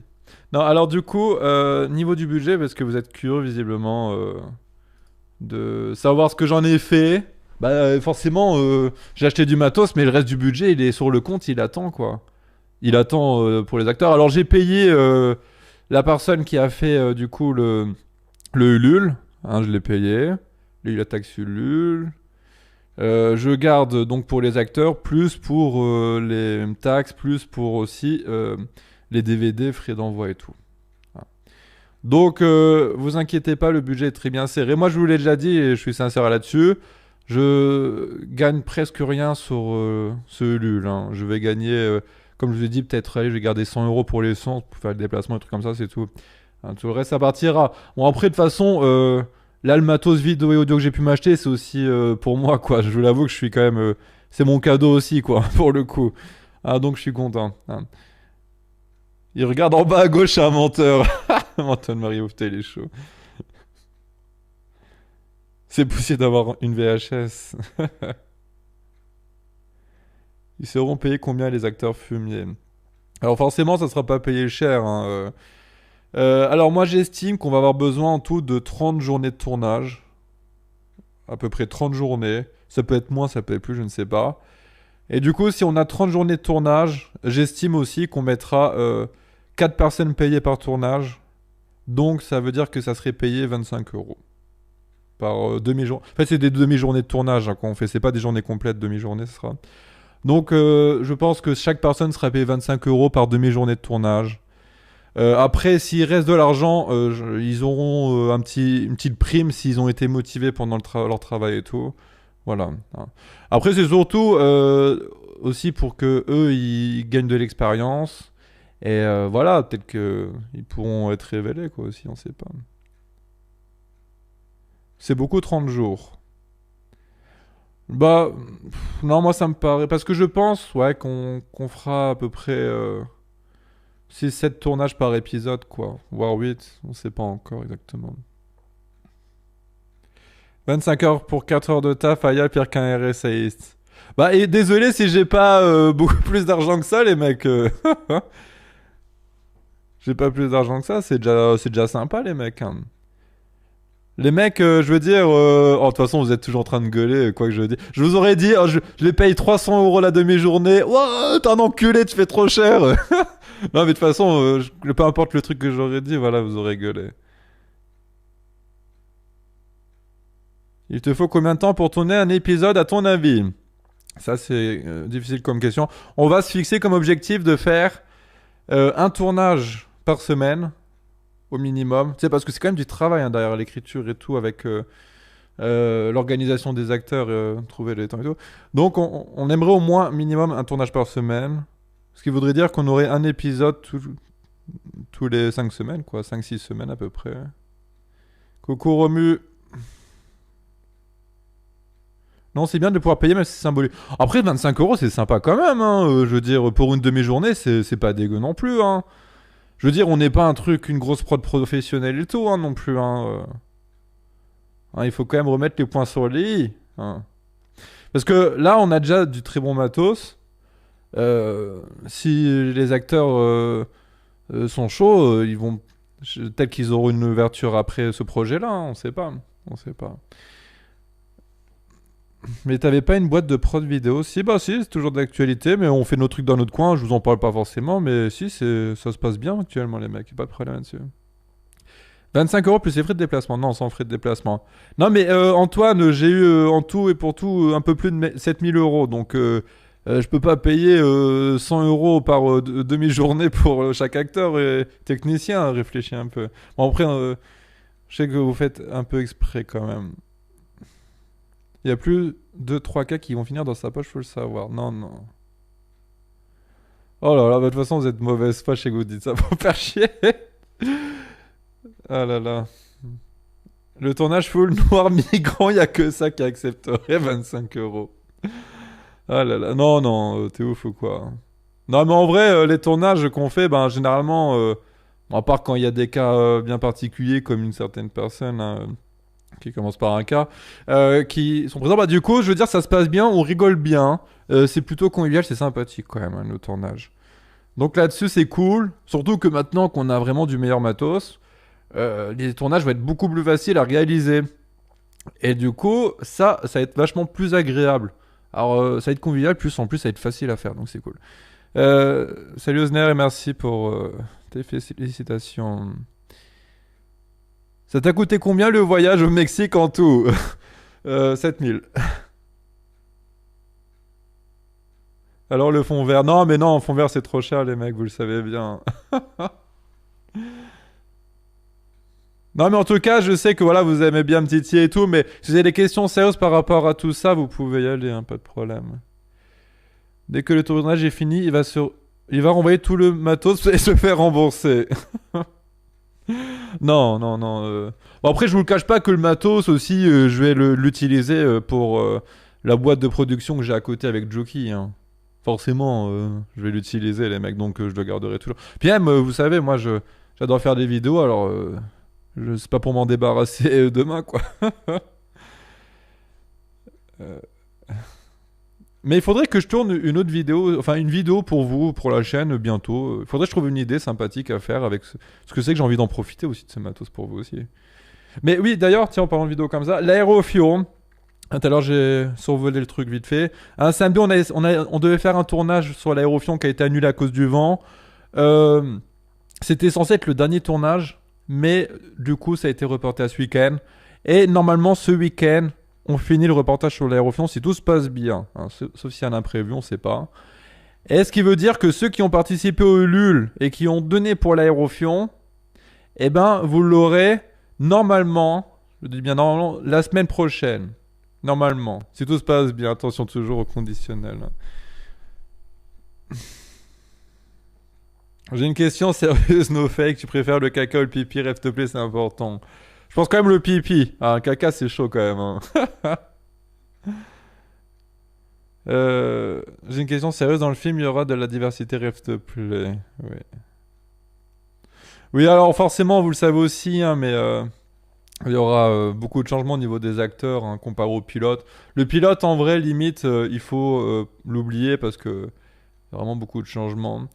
Non, alors du coup, niveau du budget, parce que vous êtes curieux visiblement de savoir ce que j'en ai fait. Bah forcément, j'ai acheté du matos, mais le reste du budget, il est sur le compte, il attend quoi. Il attend pour les acteurs. Alors j'ai payé la personne qui a fait du coup le Ulule, hein, je l'ai payé. Lui, il a taxe Ulule. Je garde donc pour les acteurs, plus pour les taxes, plus pour aussi les DVD, frais d'envoi et tout. Voilà. Donc, vous inquiétez pas, le budget est très bien serré. Moi, je vous l'ai déjà dit et je suis sincère là-dessus. Je gagne presque rien sur ce Ulule. Hein. Je vais gagner, comme je vous ai dit, peut-être, allez, je vais garder 100 euros pour l'essence, pour faire le déplacement, des trucs comme ça, c'est tout. Hein, tout le reste, ça partira. Bon, après, de toute façon, là, le matos vidéo et audio que j'ai pu m'acheter, c'est aussi pour moi, quoi. Je vous l'avoue que je suis quand même. C'est mon cadeau aussi, quoi, pour le coup. Ah, donc je suis content. Hein. Il regarde en bas à gauche, c'est un menteur. Menteur de Marie Ouftel, il est chaud. C'est possible d'avoir une VHS. Ils seront payés combien les acteurs fumiers? Alors forcément, ça sera pas payé cher. Hein. Alors moi, j'estime qu'on va avoir besoin en tout de 30 journées de tournage. À peu près 30 journées. Ça peut être moins, ça peut être plus, je ne sais pas. Et du coup, si on a 30 journées de tournage, j'estime aussi qu'on mettra 4 personnes payées par tournage. Donc ça veut dire que ça serait payé 25 euros par demi-journée. En fait, c'est des demi-journées de tournage hein, qu'on fait. C'est pas des journées complètes, demi-journées, ce sera. Donc je pense que chaque personne sera payée 25 euros par demi-journée de tournage. Après, s'il reste de l'argent, ils auront une petite prime s'ils ont été motivés pendant leur travail et tout. Voilà. Hein. Après, c'est surtout aussi pour que eux ils gagnent de l'expérience. Et voilà, peut-être qu'ils pourront être révélés, quoi, aussi, on sait pas. C'est beaucoup 30 jours. Bah, non, moi ça me paraît. Parce que je pense, ouais, qu'on fera à peu près 6-7 tournages par épisode, quoi. Voire 8, on sait pas encore exactement. 25 heures pour 4 heures de taf, aïe, pire qu'un RSAiste. Bah, et désolé si j'ai pas beaucoup plus d'argent que ça, les mecs. J'ai pas plus d'argent que ça, c'est déjà sympa, les mecs. Hein. Les mecs, je veux dire, oh, de toute façon, vous êtes toujours en train de gueuler, quoi que je dis. Je vous aurais dit, oh, je les paye 300 euros la demi-journée. Ouah, t'es un enculé, tu fais trop cher. Non, mais de toute façon, peu importe le truc que j'aurais dit, voilà, vous aurez gueulé. Il te faut combien de temps pour tourner un épisode, à ton avis? Ça, c'est difficile comme question. On va se fixer comme objectif de faire un tournage par semaine, au minimum. Tu sais, parce que c'est quand même du travail hein, derrière l'écriture et tout, avec l'organisation des acteurs, trouver les temps et tout. Donc, on aimerait au moins minimum un tournage par semaine. Ce qui voudrait dire qu'on aurait un épisode tous les 5 semaines, quoi. 5-6 semaines à peu près. Coucou Romu. Non, c'est bien de pouvoir payer, mais c'est symbolique. Après, 25 euros, c'est sympa quand même. Hein. Je veux dire, pour une demi-journée, c'est pas dégueu non plus. Hein. Je veux dire, on n'est pas un truc, une grosse prod professionnelle et tout, hein, non plus. Hein. Hein, il faut quand même remettre les points sur les i. Hein. Parce que là, on a déjà du très bon matos. Si les acteurs sont chauds, ils vont peut-être qu'ils auront une ouverture après ce projet-là. Hein, on sait pas. On sait pas. Mais t'avais pas une boîte de prod vidéo? Si, bah si, c'est toujours d'actualité, mais on fait nos trucs dans notre coin, je vous en parle pas forcément, mais si, ça se passe bien actuellement, les mecs, pas de problème là-dessus. 25 euros plus les frais de déplacement. Non, sans frais de déplacement. Non, mais Antoine, j'ai eu en tout et pour tout un peu plus de 7000 euros, donc je peux pas payer 100 euros par demi-journée pour chaque acteur et technicien, réfléchis un peu. Bon, après, je sais que vous faites un peu exprès quand même. Il y a plus de 3 cas qui vont finir dans sa poche, faut le savoir. Non, non. Oh là là, bah, de toute façon, vous êtes mauvaise foi chez que vous dites ça pour faire chier. Ah là là. Le tournage full noir migrant, il n'y a que ça qui accepterait 25 euros. Ah là là. Non, non, t'es ouf ou quoi? Non, mais en vrai, les tournages qu'on fait, ben, généralement, à part quand il y a des cas bien particuliers, comme une certaine personne, hein, qui commence par un K, qui sont présents. Bah, du coup, je veux dire, ça se passe bien, on rigole bien. C'est plutôt convivial, c'est sympathique quand même, hein, le tournage. Donc là-dessus, c'est cool. Surtout que maintenant qu'on a vraiment du meilleur matos, les tournages vont être beaucoup plus faciles à réaliser. Et du coup, ça va être vachement plus agréable. Alors, ça va être convivial, plus en plus, ça va être facile à faire, donc c'est cool. Salut Osner et merci pour tes félicitations. Ça t'a coûté combien le voyage au Mexique en tout? 7000. Alors le fond vert. Non, mais non, fond vert c'est trop cher les mecs, vous le savez bien. Non mais en tout cas, je sais que voilà, vous aimez bien me titiller et tout, mais si vous avez des questions sérieuses par rapport à tout ça, vous pouvez y aller, hein, pas de problème. Dès que le tournage est fini, il va renvoyer tout le matos et se faire rembourser. Non, non, non. Bon, après, je vous le cache pas que le matos aussi, je vais l'utiliser pour la boîte de production que j'ai à côté avec Joki, hein. Forcément, je vais l'utiliser, les mecs, donc je le garderai toujours. Puis même, vous savez, moi, j'adore faire des vidéos, alors c'est pas pour m'en débarrasser demain, quoi. Euh, Mais il faudrait que je tourne une autre vidéo, enfin une vidéo pour vous, pour la chaîne, bientôt. Il faudrait que je trouve une idée sympathique à faire avec ce que c'est que j'ai envie d'en profiter aussi de ce matos pour vous aussi. Mais oui, d'ailleurs, tiens, en parlant de vidéo comme ça, l'aérofion. Tout à l'heure, j'ai survolé le truc vite fait. Un samedi, on devait faire un tournage sur l'aérofion qui a été annulé à cause du vent. C'était censé être le dernier tournage, mais du coup, ça a été reporté à ce week-end. Et normalement, ce week-end, on finit le reportage sur l'aérofion si tout se passe bien. Hein, sauf s'il y a un imprévu, on ne sait pas. Et ce qui veut dire que ceux qui ont participé au Ulule et qui ont donné pour l'aérofion, eh ben, vous l'aurez normalement, je dis bien normalement, la semaine prochaine. Normalement. Si tout se passe bien, attention toujours au conditionnel. J'ai une question sérieuse, no fake. Tu préfères le caca ou le pipi? Rêve, te plaît, c'est important. Je pense quand même le pipi. Ah, un caca, c'est chaud quand même. Hein. J'ai une question sérieuse. Dans le film, il y aura de la diversité. Rêve, te plaît. Oui. Oui, alors forcément, vous le savez aussi, hein, mais il y aura beaucoup de changements au niveau des acteurs, hein, comparé au pilote. Le pilote, en vrai, limite, il faut l'oublier parce que y a vraiment beaucoup de changements.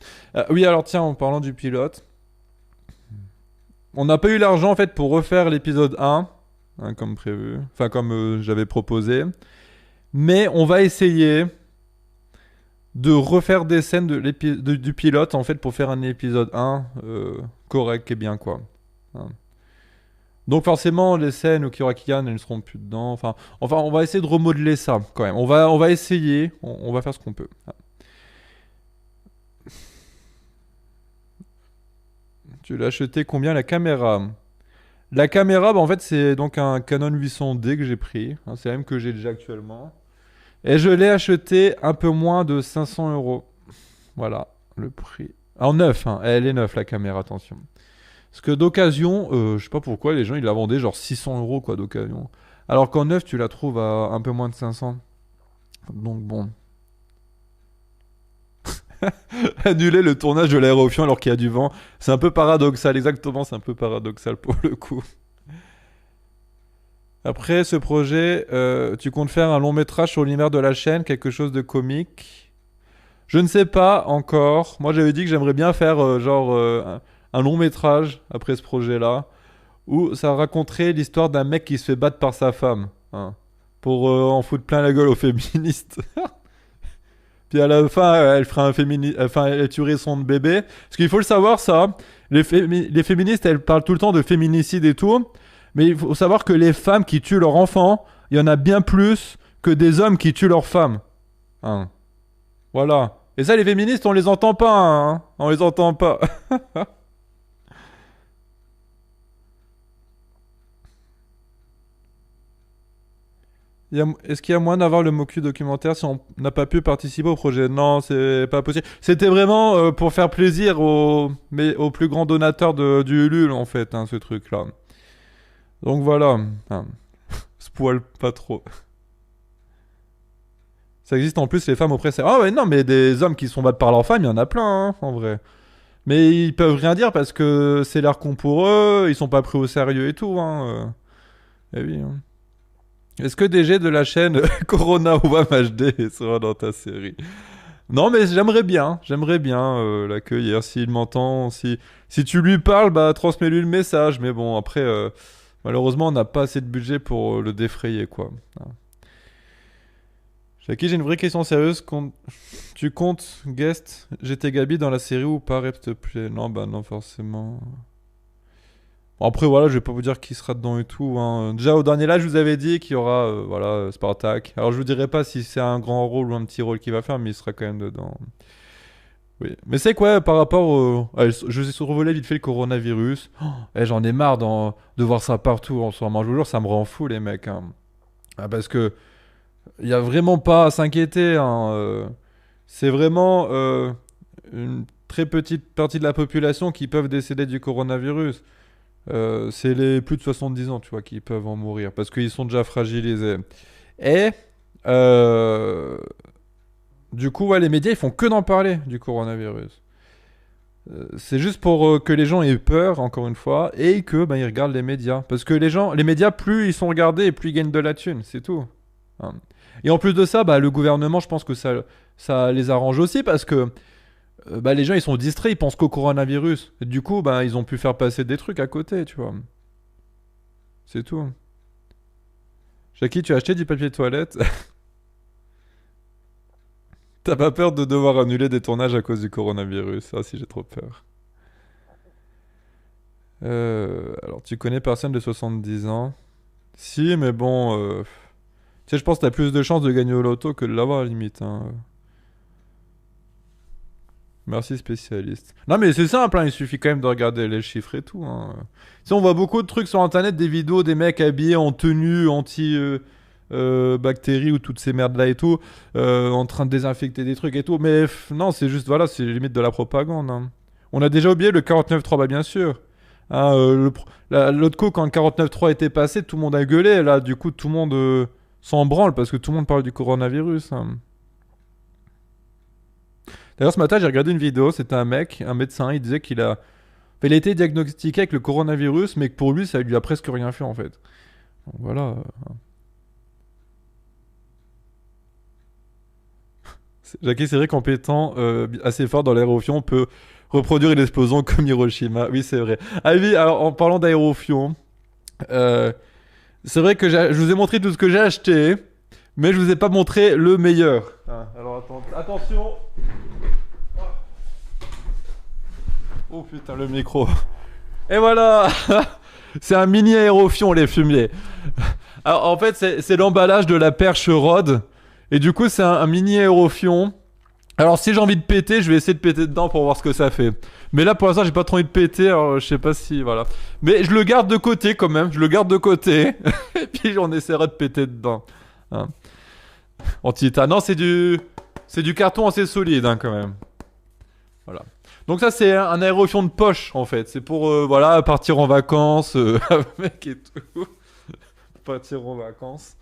Oui, alors tiens, en parlant du pilote, on n'a pas eu l'argent en fait pour refaire l'épisode 1, hein, comme prévu, enfin comme j'avais proposé. Mais on va essayer de refaire des scènes du pilote en fait pour faire un épisode 1 correct et bien quoi. Hein. Donc forcément les scènes où il y aura Kian elles ne seront plus dedans. Enfin on va essayer de remodeler ça quand même. On va essayer, on va faire ce qu'on peut. Tu l'as acheté combien la caméra? La caméra, bah, en fait, c'est donc un Canon 800D que j'ai pris. Hein, c'est la même que j'ai déjà actuellement. Et je l'ai acheté un peu moins de 500 euros. Voilà, le prix. En neuf, hein. Elle est neuve, la caméra, attention. Parce que d'occasion, je sais pas pourquoi, les gens, ils la vendaient genre 600 euros, quoi, d'occasion. Alors qu'en neuf, tu la trouves à un peu moins de 500. Donc bon. Annuler le tournage de l'aérofion alors qu'il y a du vent. C'est un peu paradoxal, exactement, c'est un peu paradoxal pour le coup. Après ce projet, tu comptes faire un long métrage sur l'univers de la chaîne, quelque chose de comique? Je ne sais pas encore. Moi j'avais dit que j'aimerais bien faire un long métrage après ce projet-là, où ça raconterait l'histoire d'un mec qui se fait battre par sa femme, hein, pour en foutre plein la gueule aux féministes. Puis à la fin, elle fera elle tuerait son bébé. Parce qu'il faut le savoir, ça. Les féministes, elles parlent tout le temps de féminicide et tout. Mais il faut savoir que les femmes qui tuent leurs enfants, il y en a bien plus que des hommes qui tuent leurs femmes. Hein. Voilà. Et ça, les féministes, on les entend pas. Hein. On les entend pas. Est-ce qu'il y a moyen d'avoir le MOCU documentaire si on n'a pas pu participer au projet? Non, c'est pas possible. C'était vraiment pour faire plaisir aux plus grands donateurs du Ulule, en fait, hein, ce truc-là. Donc voilà. Hein. Spoil pas trop. Ça existe en plus, les femmes oppressées. Ah ouais, non, mais des hommes qui sont battus par leur femme, il y en a plein, hein, en vrai. Mais ils peuvent rien dire parce que c'est leur con pour eux, ils sont pas pris au sérieux et tout, hein. Eh oui, hein. Est-ce que DG de la chaîne Corona One HD sera dans ta série? Non, mais j'aimerais bien l'accueillir s'il m'entend. Si tu lui parles, bah transmets-lui le message. Mais bon, après, malheureusement, on n'a pas assez de budget pour le défrayer, quoi. Ah. Jackie, j'ai une vraie question sérieuse. Tu comptes guest GT Gabi dans la série ou pas, rep, s'il te plaît? Non, bah non, forcément. Bon, après, voilà, je vais pas vous dire qui sera dedans et tout, hein. Déjà, au dernier live, je vous avais dit qu'il y aura voilà, Spartak. Alors, je vous dirai pas si c'est un grand rôle ou un petit rôle qu'il va faire, mais il sera quand même dedans. Oui. Mais c'est quoi par rapport au... Allez, je vous ai survolé vite fait le coronavirus. Oh, j'en ai marre de voir ça partout en ce moment. Je vous jure, ça me rend fou, les mecs, hein. Ah, parce que il y a vraiment pas à s'inquiéter, hein. C'est vraiment une très petite partie de la population qui peuvent décéder du coronavirus. C'est les plus de 70 ans, tu vois, qui peuvent en mourir parce qu'ils sont déjà fragilisés. Et euh, du coup, ouais, les médias, ils font que d'en parler du coronavirus. C'est juste pour que les gens aient peur, encore une fois, et que ils regardent les médias. Parce que les médias, plus ils sont regardés, et plus ils gagnent de la thune, c'est tout. Hein. Et en plus de ça, le gouvernement, je pense que ça les arrange aussi parce que les gens ils sont distraits, ils pensent qu'au coronavirus. Et du coup, ils ont pu faire passer des trucs à côté, tu vois. C'est tout. Jackie, tu as acheté du papier toilette? T'as pas peur de devoir annuler des tournages à cause du coronavirus? Ah si, j'ai trop peur. Alors, tu connais personne de 70 ans? Si, mais bon... Tu sais, je pense que t'as plus de chances de gagner au loto que de l'avoir, à la limite, hein. Merci spécialiste. Non mais c'est simple, hein, il suffit quand même de regarder les chiffres et tout, hein. Tu sais, on voit beaucoup de trucs sur internet, des vidéos des mecs habillés en tenue anti bactéries ou toutes ces merdes là et tout, en train de désinfecter des trucs et tout. Mais non, c'est juste, voilà, c'est limite de la propagande, hein. On a déjà oublié le 49.3, bien sûr. Hein, l'autre coup, quand le 49.3 était passé, tout le monde a gueulé. Là, du coup, tout le monde s'en branle parce que tout le monde parle du coronavirus, hein. D'ailleurs, ce matin, j'ai regardé une vidéo. C'était un mec, un médecin. Il disait il a été diagnostiqué avec le coronavirus, mais que pour lui, ça lui a presque rien fait en fait. Donc voilà. Jackie, c'est vrai qu'en pétant assez fort dans l'aérofion, on peut reproduire une explosion comme Hiroshima. Oui, c'est vrai. Ah oui, alors en parlant d'aérofion, euh, c'est vrai que je vous ai montré tout ce que j'ai acheté, mais je vous ai pas montré le meilleur. Ah, alors attention. Oh putain, le micro. Et voilà. C'est un mini aérofion, les fumiers. Alors en fait, c'est l'emballage de la perche Rod. Et du coup, c'est un mini aérofion. Alors si j'ai envie de péter, je vais essayer de péter dedans pour voir ce que ça fait. Mais là, pour l'instant, j'ai pas trop envie de péter. Alors je sais pas si... Voilà. Mais je le garde de côté quand même. Je le garde de côté. Et puis on essaiera de péter dedans. Hein. En titane. Non, c'est du carton assez solide, hein, quand même. Voilà. Donc ça, c'est un aérofion de poche, en fait. C'est pour, voilà, partir en vacances avec et tout. Partir en vacances.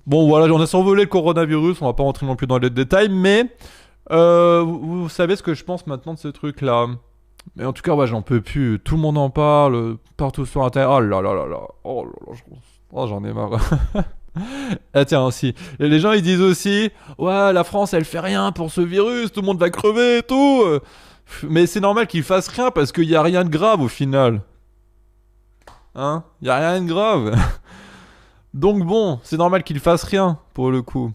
Bon, voilà, on a survolé le coronavirus. On va pas rentrer non plus dans les détails, mais vous savez ce que je pense maintenant de ce truc-là. Mais en tout cas, ouais, j'en peux plus. Tout le monde en parle, partout sur Internet. Oh là là là là. Oh là là, j'en ai marre. Ah tiens aussi, les gens ils disent aussi ouais la France elle fait rien pour ce virus, tout le monde va crever et tout. Mais c'est normal qu'ils fassent rien parce qu'il y a rien de grave au final. Hein? Il y a rien de grave. Donc bon, c'est normal qu'ils fassent rien pour le coup.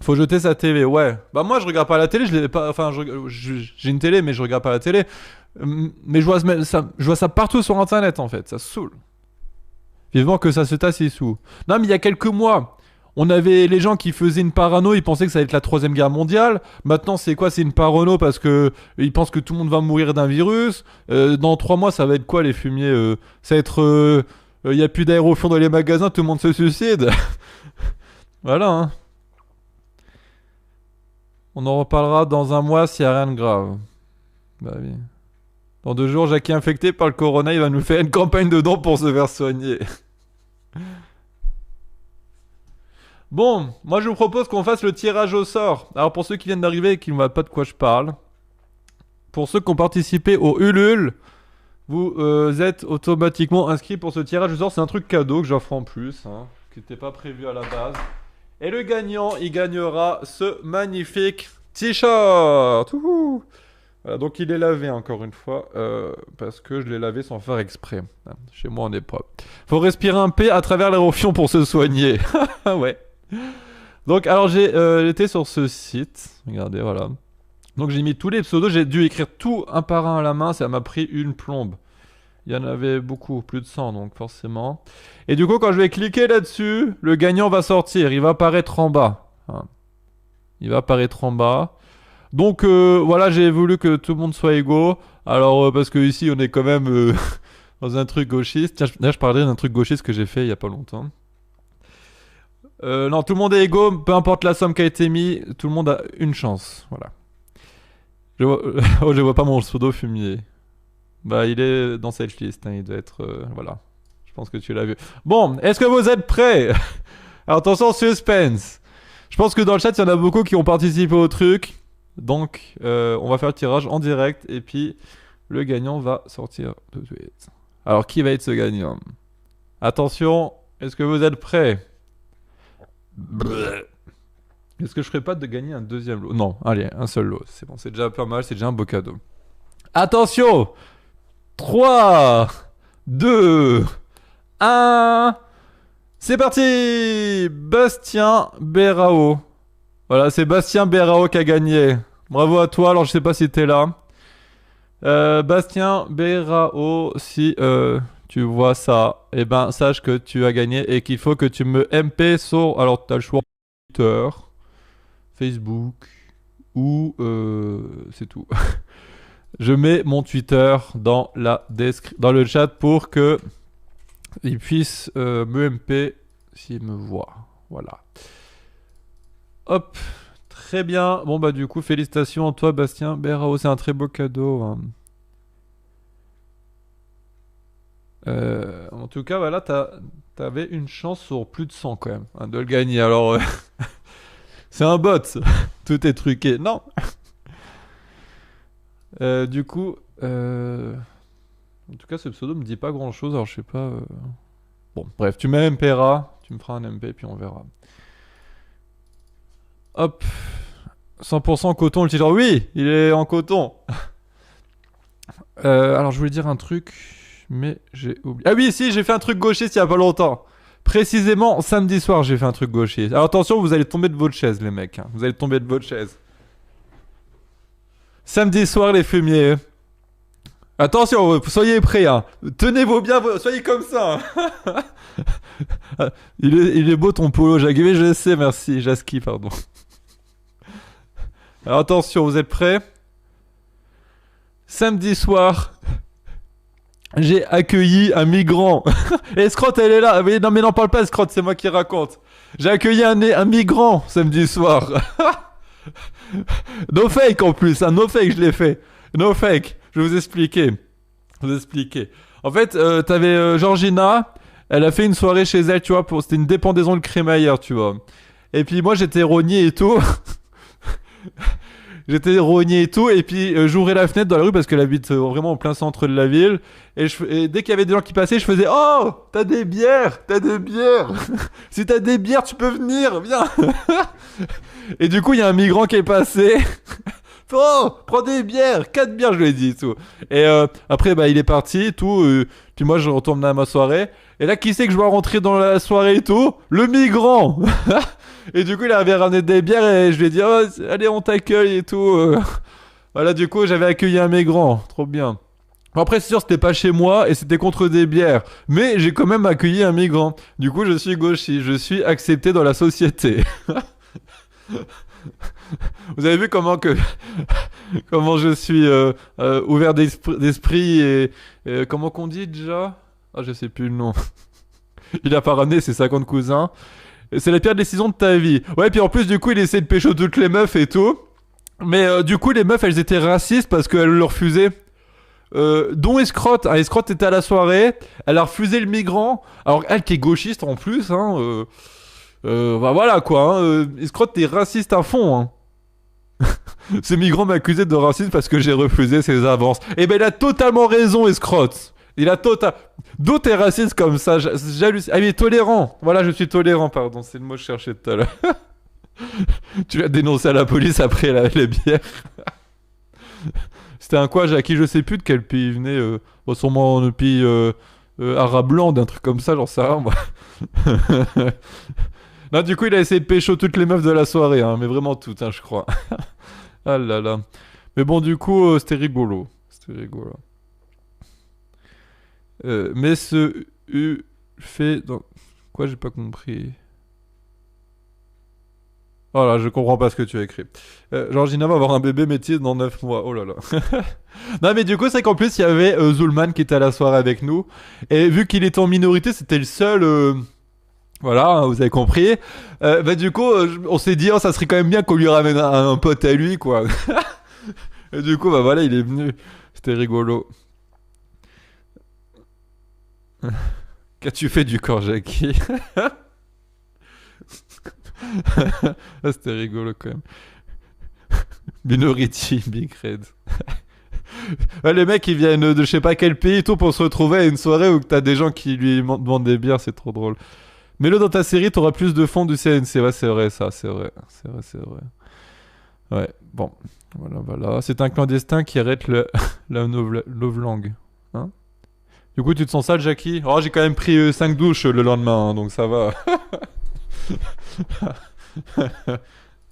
Faut jeter sa télé, ouais. Bah moi je regarde pas la télé, je l'ai pas, enfin j'ai une télé mais je regarde pas la télé. Mais je vois ça partout sur internet en fait, ça saoule. Vivement que ça se tasse et sous. Non, mais il y a quelques mois, on avait les gens qui faisaient une parano, ils pensaient que ça allait être la troisième guerre mondiale. Maintenant, c'est quoi? C'est une parano parce que ils pensent que tout le monde va mourir d'un virus. Dans 3 mois, ça va être quoi les fumiers? Ça va être... Il n'y a plus d'aérofions dans les magasins, tout le monde se suicide. Voilà, hein. On en reparlera dans 1 mois s'il n'y a rien de grave. Bah oui. Dans 2 jours, Jackie infecté par le corona, il va nous faire une campagne de dons pour se faire soigner. Bon, moi je vous propose qu'on fasse le tirage au sort. Alors pour ceux qui viennent d'arriver et qui ne voient pas de quoi je parle, pour ceux qui ont participé au Ulule, vous êtes automatiquement inscrit pour ce tirage au sort. C'est un truc cadeau que j'offre en plus, hein, qui n'était pas prévu à la base. Et le gagnant, il gagnera ce magnifique t-shirt. Voilà, donc il est lavé encore une fois, parce que je l'ai lavé sans faire exprès. Chez moi on est propre. Faut respirer un P à travers l'érosion pour se soigner. Ouais. Donc alors j'ai été sur ce site. Regardez, voilà. Donc j'ai mis tous les pseudos, j'ai dû écrire tout un par un à la main, ça m'a pris une plombe. Il y en avait beaucoup, plus de 100 donc forcément. Et du coup quand je vais cliquer là-dessus, le gagnant va sortir, il va apparaître en bas. Hein. Il va apparaître en bas. Donc voilà, j'ai voulu que tout le monde soit égaux. Alors parce que ici on est quand même dans un truc gauchiste. Tiens, là je parlais d'un truc gauchiste que j'ai fait il y a pas longtemps. Non, tout le monde est égaux, peu importe la somme qui a été mise, tout le monde a une chance. Voilà. Oh, je vois pas mon pseudo fumier. Bah, il est dans cette liste, hein, il doit être... voilà. Je pense que tu l'as vu. Bon, est-ce que vous êtes prêts? Alors, attention, suspense. Je pense que dans le chat, il y en a beaucoup qui ont participé au truc. Donc, on va faire le tirage en direct. Et puis, le gagnant va sortir tout de suite. Alors, qui va être ce gagnant? Attention, est-ce que vous êtes prêts? Est-ce que je ferais pas de gagner un deuxième lot? Non, allez, un seul lot. C'est bon, c'est déjà pas mal, c'est déjà un beau cadeau. Attention! 3, 2, 1... C'est parti! Bastien Berrao. Voilà, c'est Bastien Berrao qui a gagné. Bravo à toi, alors je sais pas si t'es là. Bastien Berrao, si tu vois ça, eh ben sache que tu as gagné et qu'il faut que tu me MP sur... Alors t'as le choix Twitter, Facebook ou c'est tout. Je mets mon Twitter dans dans le chat pour que il puisse me MP s'il me voit. Voilà. Hop, très bien. Bon bah du coup félicitations à toi Bastien Berrao, c'est un très beau cadeau. Hein. En tout cas voilà, t'avais une chance sur plus de 100 quand même hein, de le gagner. Alors c'est un bot, tout est truqué. Non. Du coup, en tout cas, ce pseudo me dit pas grand chose. Alors, je sais pas. Bon, bref, tu m'MPeras, tu me feras un MP, puis on verra. Hop, 100% coton, le t-shirt. Oui, il est en coton. Alors, je voulais dire un truc, mais j'ai oublié. Ah oui, si, j'ai fait un truc gauchiste il y a pas longtemps. Précisément, samedi soir, j'ai fait un truc gauchiste. Alors, attention, vous allez tomber de votre chaise, les mecs. Hein. Vous allez tomber de votre chaise. Samedi soir, les fumiers. Attention, soyez prêts. Hein. Tenez-vous bien, soyez comme ça. Hein. il est beau ton polo, Jacques. Je sais, merci. Jaski, pardon. Alors attention, vous êtes prêts? Samedi soir, j'ai accueilli un migrant. Et Scrot, elle est là. Non, mais n'en parle pas, Scrot, c'est moi qui raconte. J'ai accueilli un migrant samedi soir. No fake en plus, hein, no fake, je l'ai fait. No fake, je vais vous expliquer. En fait, t'avais Georgina, elle a fait une soirée chez elle, tu vois, c'était une dépendaison de crémaillère, tu vois. Et puis moi, j'étais rogné et tout. Et puis j'ouvrais la fenêtre dans la rue parce qu'elle habite vraiment en plein centre de la ville. Et dès qu'il y avait des gens qui passaient, je faisais « Oh, t'as des bières. Si t'as des bières, tu peux venir, viens. » Et du coup, il y a un migrant qui est passé. « Oh, prends des bières, 4 bières, je lui ai dit, tout. » Et après, bah, il est parti, tout. Puis moi, je retourne à ma soirée. Et là, qui c'est que je vois rentrer dans la soirée et tout? Le migrant. Et du coup, il avait ramené des bières et je lui ai dit « Oh, allez, on t'accueille et tout. » Voilà, du coup, j'avais accueilli un migrant. Trop bien. Après, c'est sûr, c'était pas chez moi et c'était contre des bières. Mais j'ai quand même accueilli un migrant. Du coup, je suis gauchiste. Je suis accepté dans la société. Vous avez vu comment je suis ouvert d'esprit et comment qu'on dit déjà? Ah, je sais plus le nom. Il a pas ramené ses 50 cousins. C'est la pire décision de ta vie. Ouais, puis en plus, du coup, il essaie de pécho toutes les meufs et tout. Mais du coup, les meufs, elles étaient racistes parce qu'elles le refusaient. Dont Escrotte. Ah, Escrotte était à la soirée. Elle a refusé le migrant. Alors, elle qui est gauchiste en plus, hein. Bah voilà quoi. Hein. Escrotte, t'es raciste à fond. Hein. Ce migrant m'a accusé de racisme parce que j'ai refusé ses avances. Eh ben, il a totalement raison, escrotte. Il a total... D'où t'es raciste comme ça? J'hallucine. Ah, il est tolérant. Voilà, je suis tolérant, pardon. C'est le mot que je cherchais tout à l'heure. Tu l'as dénoncé à la police après les bières. C'était un quoi, Jackie? Je sais plus de quel pays il venait. Sûrement un pays arabe blanc, d'un truc comme ça, j'en sais rien, moi. Non, du coup, il a essayé de pécho toutes les meufs de la soirée, hein, mais vraiment toutes, hein, je crois. Ah là là. Mais bon, du coup, c'était rigolo. C'était rigolo. Mais ce U fait dans... Quoi, j'ai pas compris. Oh là, je comprends pas ce que tu as écrit. Georgina va avoir un bébé métis dans 9 mois. Oh là là. Non, mais du coup, c'est qu'en plus, il y avait Zulman qui était à la soirée avec nous. Et vu qu'il était en minorité, c'était le seul... Voilà, hein, vous avez compris. Bah du coup, on s'est dit, oh, ça serait quand même bien qu'on lui ramène un pote à lui, quoi. Et du coup, bah voilà, il est venu. C'était rigolo. Qu'as-tu fait du corps, Jackie? Ah, c'était rigolo quand même. Minority, Big Red. Ouais, les mecs, ils viennent de je sais pas quel pays et tout pour se retrouver à une soirée où t'as des gens qui lui demandent des bières, c'est trop drôle. Mets-le dans ta série, t'auras plus de fonds du CNC. Ouais, c'est vrai, ça, c'est vrai. C'est vrai, c'est vrai. Ouais, bon. Voilà, voilà. C'est un clandestin qui arrête la novlangue. Hein? Du coup, tu te sens sale, Jackie? Oh, j'ai quand même pris 5 douches le lendemain, hein, donc ça va.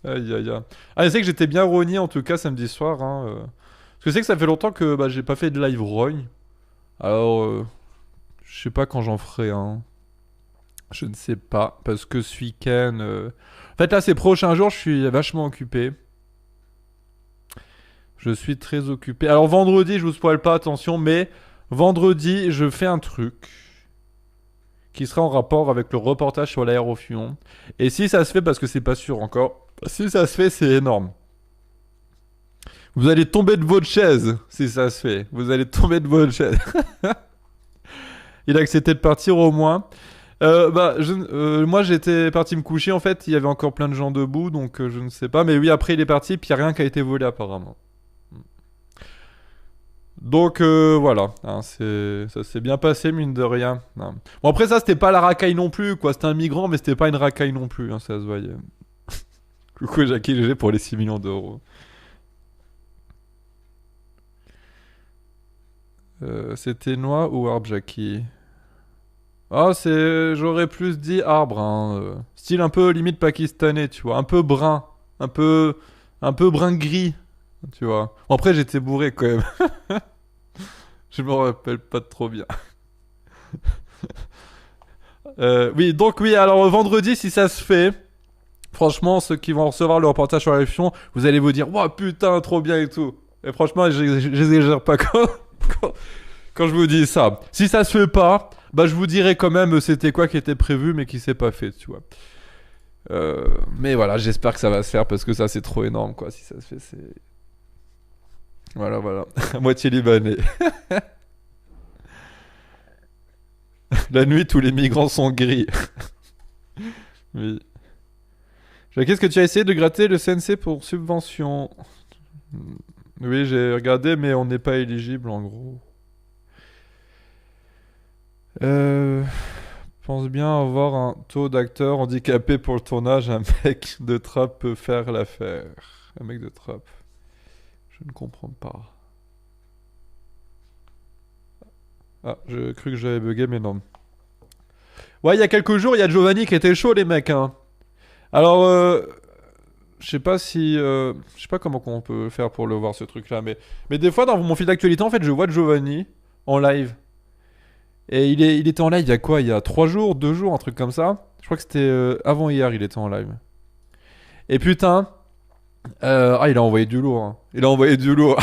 Aïe, aïe, aïe. Ah, je sais que j'étais bien rogné, en tout cas, samedi soir. Hein, Parce que c'est que ça fait longtemps que bah, j'ai pas fait de live rogne. Alors, je sais pas quand j'en ferai, hein. Je ne sais pas, parce que ce week-end... En fait, là, ces prochains jours, je suis vachement occupé. Je suis très occupé. Alors, vendredi, je vous spoil pas, attention, mais vendredi, je fais un truc qui sera en rapport avec le reportage sur l'aérofusion. Et si ça se fait, parce que c'est pas sûr encore, si ça se fait, c'est énorme. Vous allez tomber de votre chaise, si ça se fait. Vous allez tomber de votre chaise. Il a accepté de partir au moins. Moi j'étais parti me coucher en fait, il y avait encore plein de gens debout donc je ne sais pas, mais oui après il est parti puis il n'y a rien qui a été volé apparemment. Donc voilà, hein, ça s'est bien passé mine de rien. Hein. Bon après ça c'était pas la racaille non plus quoi, c'était un migrant mais c'était pas une racaille non plus, hein, ça se voyait. Coucou Jackie GG pour les 6 millions d'euros. C'était noix ou arbre Jackie? Ah, j'aurais plus dit arbre, hein. Style un peu limite pakistanais, tu vois. Un peu brun. Un peu brun gris, tu vois. Bon, après, j'étais bourré quand même. Je me rappelle pas trop bien. Oui, donc oui, alors vendredi, si ça se fait, franchement, ceux qui vont recevoir le reportage sur la réflexion, vous allez vous dire, wow, putain, trop bien et tout. Et franchement, j'exagère pas quand je vous dis ça. Si ça se fait pas, bah je vous dirai quand même c'était quoi qui était prévu mais qui s'est pas fait, tu vois. Mais voilà, j'espère que ça va se faire parce que ça c'est trop énorme quoi. Si ça se fait, c'est... Voilà, voilà. À moitié libanais. La nuit, tous les migrants sont gris. Oui. Qu'est-ce que tu as essayé de gratter le CNC pour subvention? Oui, j'ai regardé mais on n'est pas éligible en gros. Pense bien avoir un taux d'acteurs handicapés pour le tournage. Un mec de trappe peut faire l'affaire. Un mec de trappe. Je ne comprends pas. Ah, j'ai cru que j'avais bugué, mais non. Ouais, il y a quelques jours, il y a Giovanni qui était chaud, les mecs. Hein. Alors, je sais pas si... je sais pas comment on peut faire pour le voir, ce truc-là. Mais des fois, dans mon fil d'actualité, en fait, je vois Giovanni en live. Et il était en live il y a quoi? Il y a 3 jours, 2 jours, un truc comme ça. Je crois que c'était avant hier, il était en live. Et putain... il a envoyé du lourd. Hein. Il a envoyé du lourd.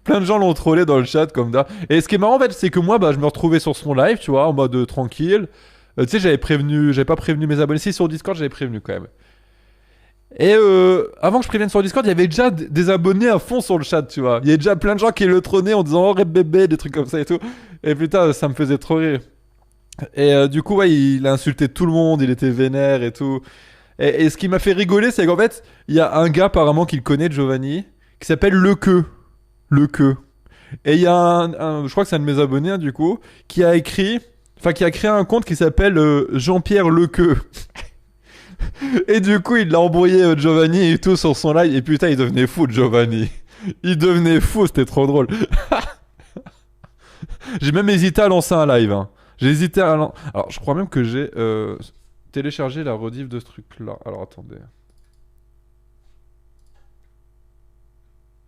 Plein de gens l'ont trollé dans le chat comme ça. Et ce qui est marrant en fait, c'est que moi, bah, je me retrouvais sur son live, tu vois, en mode tranquille. Tu sais, j'avais pas prévenu mes abonnés. Si sur Discord, j'avais prévenu quand même. Et avant que je prévienne sur Discord, il y avait déjà des abonnés à fond sur le chat, tu vois. Il y a déjà plein de gens qui le trônaient en disant oh rep bébé, des trucs comme ça et tout. Et putain, ça me faisait trop rire. Et du coup, ouais, il a insulté tout le monde, il était vénère et tout. Et ce qui m'a fait rigoler, c'est qu'en fait, il y a un gars apparemment qu'il connaît, Giovanni, qui s'appelle Lequeux. Lequeux. Et il y a je crois que c'est un de mes abonnés, hein, du coup, qui a écrit, enfin, qui a créé un compte qui s'appelle Jean-Pierre Lequeux. Et du coup, il l'a embrouillé Giovanni et tout sur son live. Et putain, il devenait fou, Giovanni. Il devenait fou, c'était trop drôle. J'ai même hésité à lancer un live. Hein. J'ai hésité à lancer. Alors, je crois même que j'ai téléchargé la rediff de ce truc-là. Alors, attendez.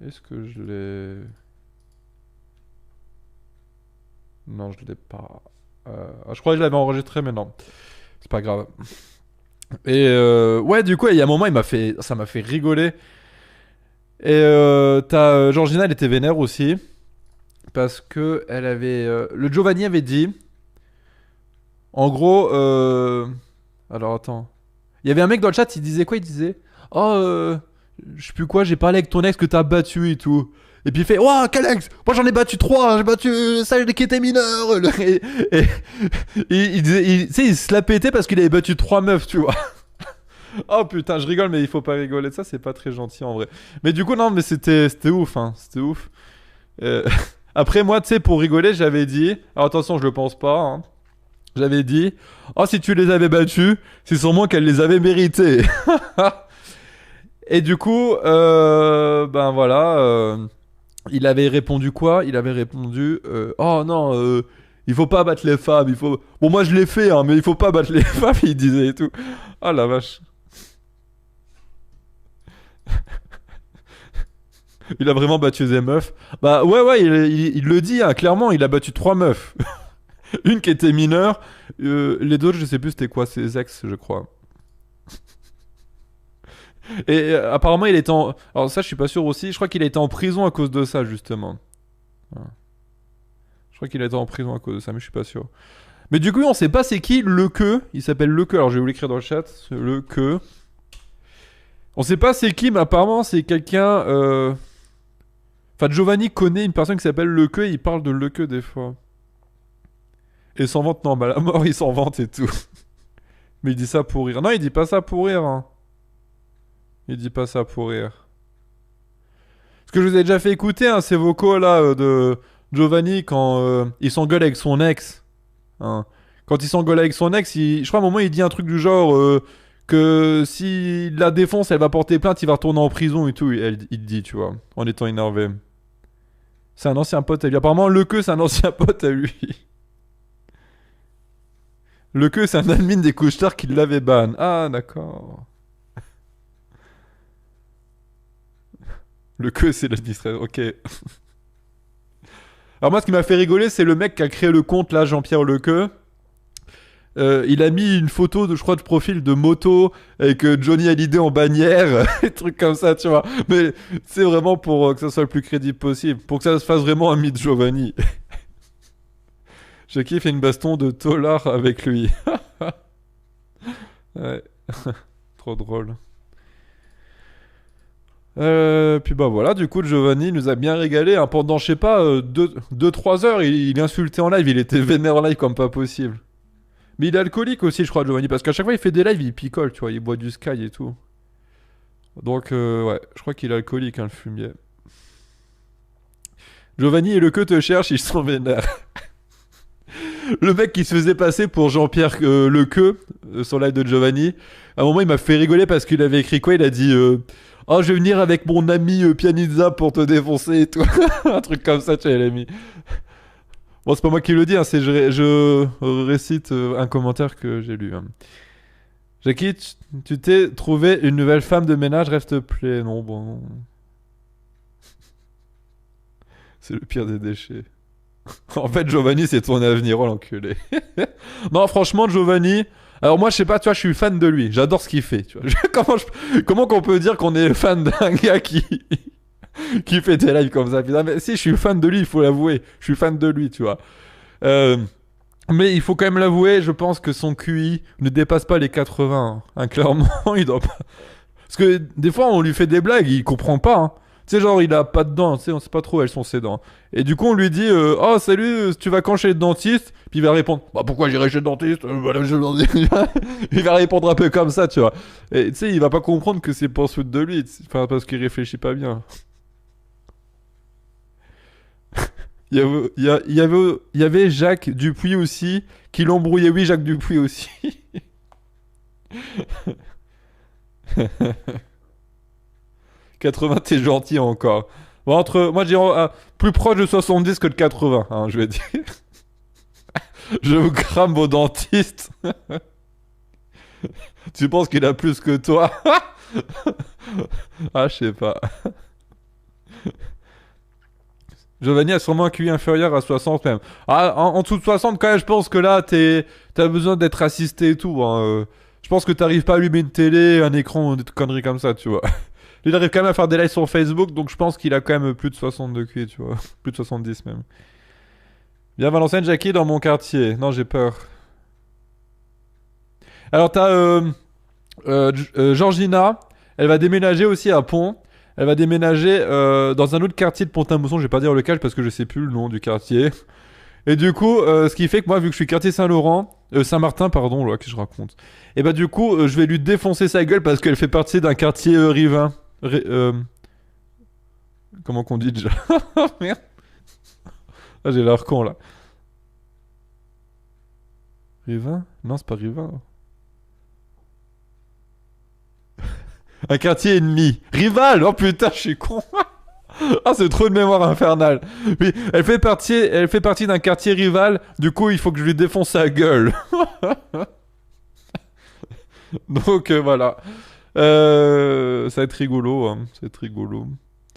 Est-ce que je l'ai. Non, je l'ai pas. Je crois que je l'avais enregistré, mais non. C'est pas grave. Et ouais, du coup, il y a un moment, ça m'a fait rigoler. Et t'as Georgina, elle était vénère aussi. Parce que elle avait. Le Giovanni avait dit. En gros. Alors attends. Il y avait un mec dans le chat, il disait quoi? Il disait. Oh, je sais plus quoi, j'ai parlé avec ton ex que t'as battu et tout. Et puis il fait, ouah, quel ex? Moi j'en ai battu 3, j'ai battu celle qui était mineure. Et il disait, tu sais, il se la pétait parce qu'il avait battu 3 meufs, tu vois. Oh putain, je rigole, mais il faut pas rigoler de ça, c'est pas très gentil en vrai. Mais du coup, non, mais c'était ouf, hein, c'était ouf. Après, moi, tu sais, pour rigoler, j'avais dit, alors attention, je le pense pas, hein. J'avais dit, oh, si tu les avais battus, c'est sûrement qu'elle les avait mérités. Et du coup, ben voilà, il avait répondu quoi? Il avait répondu, oh non, il faut pas battre les femmes, il faut. Bon, moi je l'ai fait, hein, mais il faut pas battre les femmes, il disait et tout. Oh la vache. Il a vraiment battu des meufs. Bah ouais, il le dit, hein, clairement, il a battu 3 meufs. Une qui était mineure, les deux, je sais plus c'était quoi, ses ex, je crois. Et apparemment, il était en. Alors, ça, je suis pas sûr aussi. Je crois qu'il a été en prison à cause de ça, justement. Voilà. Je crois qu'il a été en prison à cause de ça, mais je suis pas sûr. Mais du coup, on sait pas c'est qui Lequeux. Il s'appelle Lequeux. Alors, je vais vous l'écrire dans le chat. Lequeux. On sait pas c'est qui, mais apparemment, c'est quelqu'un. Enfin, Giovanni connaît une personne qui s'appelle Lequeux et il parle de Lequeux des fois. Et il s'en vante, non, bah la mort, il s'en vante et tout. Mais il dit ça pour rire. Non, il dit pas ça pour rire, hein. Il dit pas ça pour rire. Parce que je vous ai déjà fait écouter hein, ces vocaux là de Giovanni quand il s'engueule avec son ex. Hein. Quand il s'engueule avec son ex, je crois à un moment il dit un truc du genre que si la défonce elle va porter plainte, il va retourner en prison et tout. Il dit, tu vois, en étant énervé. C'est un ancien pote à lui. Apparemment, Lequeux c'est un ancien pote à lui. Lequeux c'est un admin des couche-tard qui l'avait ban. Ah d'accord. Lequeux c'est l'administrateur, ok. Alors moi ce qui m'a fait rigoler c'est le mec qui a créé le compte là, Jean-Pierre Lequeux. Il a mis une photo de, je crois, de profil de moto avec Johnny Hallyday en bannière, des trucs comme ça, tu vois. Mais c'est vraiment pour que ça soit le plus crédible possible, pour que ça se fasse vraiment un mythe Giovanni. Jackie fait une baston de tolard avec lui. Ouais, trop drôle. Puis bah voilà, du coup Giovanni nous a bien régalé hein, pendant je sais pas 2-3 heures il insultait en live, il était vénère en live comme pas possible. Mais il est alcoolique aussi je crois Giovanni parce qu'à chaque fois il fait des lives il picole tu vois, il boit du Sky et tout. Donc ouais, je crois qu'il est alcoolique hein, le fumier. Giovanni et Lequeux te cherchent, ils sont vénères. Le mec qui se faisait passer pour Jean-Pierre Lequeux sur live de Giovanni, à un moment il m'a fait rigoler parce qu'il avait écrit quoi, il a dit oh, je vais venir avec mon ami Pianizza pour te défoncer et tout. Un truc comme ça, tu vois, il a mis. Bon, c'est pas moi qui le dis, hein, je récite un commentaire que j'ai lu. Hein. Jackie, tu t'es trouvé une nouvelle femme de ménage, reste te plaît. Non, bon. C'est le pire des déchets. En fait, Giovanni, c'est ton avenir, oh l'enculé. Non, franchement, Giovanni. Alors moi, je sais pas, tu vois, je suis fan de lui. J'adore ce qu'il fait. Tu vois. Comment qu'on peut dire qu'on est fan d'un gars qui fait des lives comme ça? Putain, mais si, je suis fan de lui, il faut l'avouer. Je suis fan de lui, tu vois. Mais il faut quand même l'avouer, je pense que son QI ne dépasse pas les 80. Hein, clairement, il doit pas. Parce que des fois, on lui fait des blagues, il comprend pas. Hein. Tu sais, genre, il a pas de dents, tu sais, on sait pas trop où elles sont ses dents. Et du coup, on lui dit, oh, salut, tu vas quand chez le dentiste? Puis il va répondre, bah pourquoi j'irai chez le dentiste? Voilà, chez le dentiste. Il va répondre un peu comme ça, tu vois. Et tu sais, il va pas comprendre que c'est pour se foutre de lui, enfin, parce qu'il réfléchit pas bien. Il y avait Jacques Dupuis aussi, qui l'embrouillait. Oui, Jacques Dupuis aussi. 80, t'es gentil encore. Bon, moi, je dirais plus proche de 70 que de 80, hein, je vais dire. Je vous crame vos dentistes. Tu penses qu'il a plus que toi? Ah, je sais pas. Giovanni a sûrement un QI inférieur à 60 même. Ah, en dessous de 60, quand même, je pense que là, t'as besoin d'être assisté et tout. Hein. Je pense que t'arrives pas à allumer une télé, un écran, des conneries comme ça, tu vois. Lui, il arrive quand même à faire des lives sur Facebook, donc je pense qu'il a quand même plus de 60 de QI, tu vois. Plus de 70 même. Bien, Valenciennes, Jackie, dans mon quartier. Non, j'ai peur. Alors, t'as Georgina. Elle va déménager aussi à Pont. Elle va déménager dans un autre quartier de Pont-à-Mousson. Je vais pas dire lequel parce que je sais plus le nom du quartier. Et du coup, ce qui fait que moi, vu que je suis quartier Saint-Laurent, Saint-Martin, pardon, là, que je raconte. Et bah du coup, je vais lui défoncer sa gueule parce qu'elle fait partie d'un quartier riverain. Comment qu'on dit déjà? Merde. Ah, j'ai l'air con là. Rivin? Non, c'est pas Rivin. Un quartier ennemi. Rival! Oh putain, je suis con. Ah, c'est trop de mémoire infernale. Oui, elle fait partie d'un quartier rival. Du coup, il faut que je lui défonce sa gueule. Donc voilà. Ça va être rigolo. Hein. Ça va être rigolo.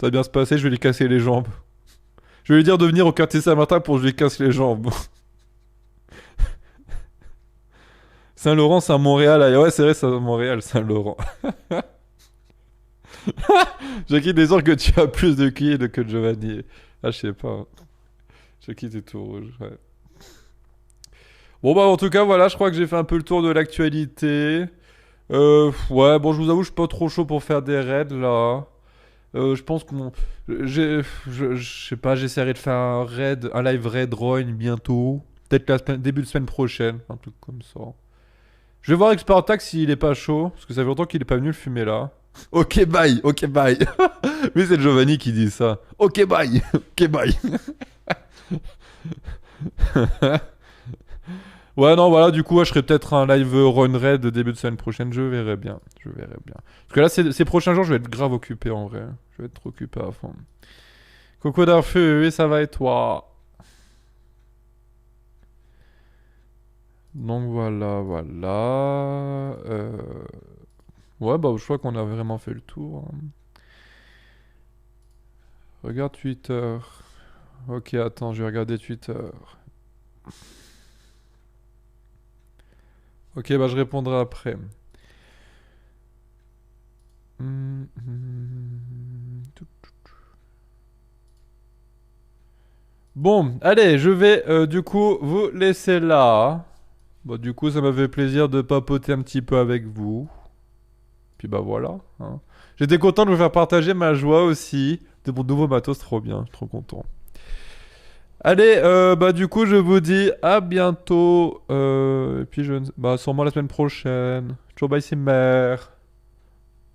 Ça va bien se passer. Je vais lui casser les jambes. Je vais lui dire de venir au quartier Saint-Martin pour que je lui casse les jambes. Saint-Laurent, c'est à Montréal. Ouais, c'est vrai, c'est à Montréal, Saint-Laurent. Jackie, des que tu as plus de QI que Giovanni. Ah, je sais pas. Jackie, t'es tout rouge. Ouais. Bon, bah, en tout cas, voilà, je crois que j'ai fait un peu le tour de l'actualité. Ouais, bon, je vous avoue, je suis pas trop chaud pour faire des raids là. Je pense que je sais pas, j'essaierai de faire un live raid Rogne bientôt. Peut-être début de semaine prochaine, un truc comme ça. Je vais voir Expartax s'il est pas chaud, parce que ça fait longtemps qu'il est pas venu le fumer là. Ok bye, ok bye. Mais c'est Giovanni qui dit ça. Ok bye, ok bye. Ouais non voilà du coup ouais, je ferai peut-être un live run raid début de semaine prochaine, je verrai bien. Je verrai bien. Parce que là ces prochains jours je vais être grave occupé en vrai. Je vais être occupé à fond. Coco d'Arfeu, oui ça va et toi? Donc voilà, voilà. Ouais, bah je crois qu'on a vraiment fait le tour. Hein. Regarde Twitter. Ok, attends, je vais regarder Twitter. Ok, bah je répondrai après. Bon, allez, je vais du coup vous laisser là. Bon, du coup, ça m'a fait plaisir de papoter un petit peu avec vous. Puis bah voilà. Hein. J'étais content de vous faire partager ma joie aussi de mon nouveau matos, trop bien, trop content. Allez, bah du coup, je vous dis à bientôt. Et puis, bah sûrement la semaine prochaine. Ciao, bye, c'est mère.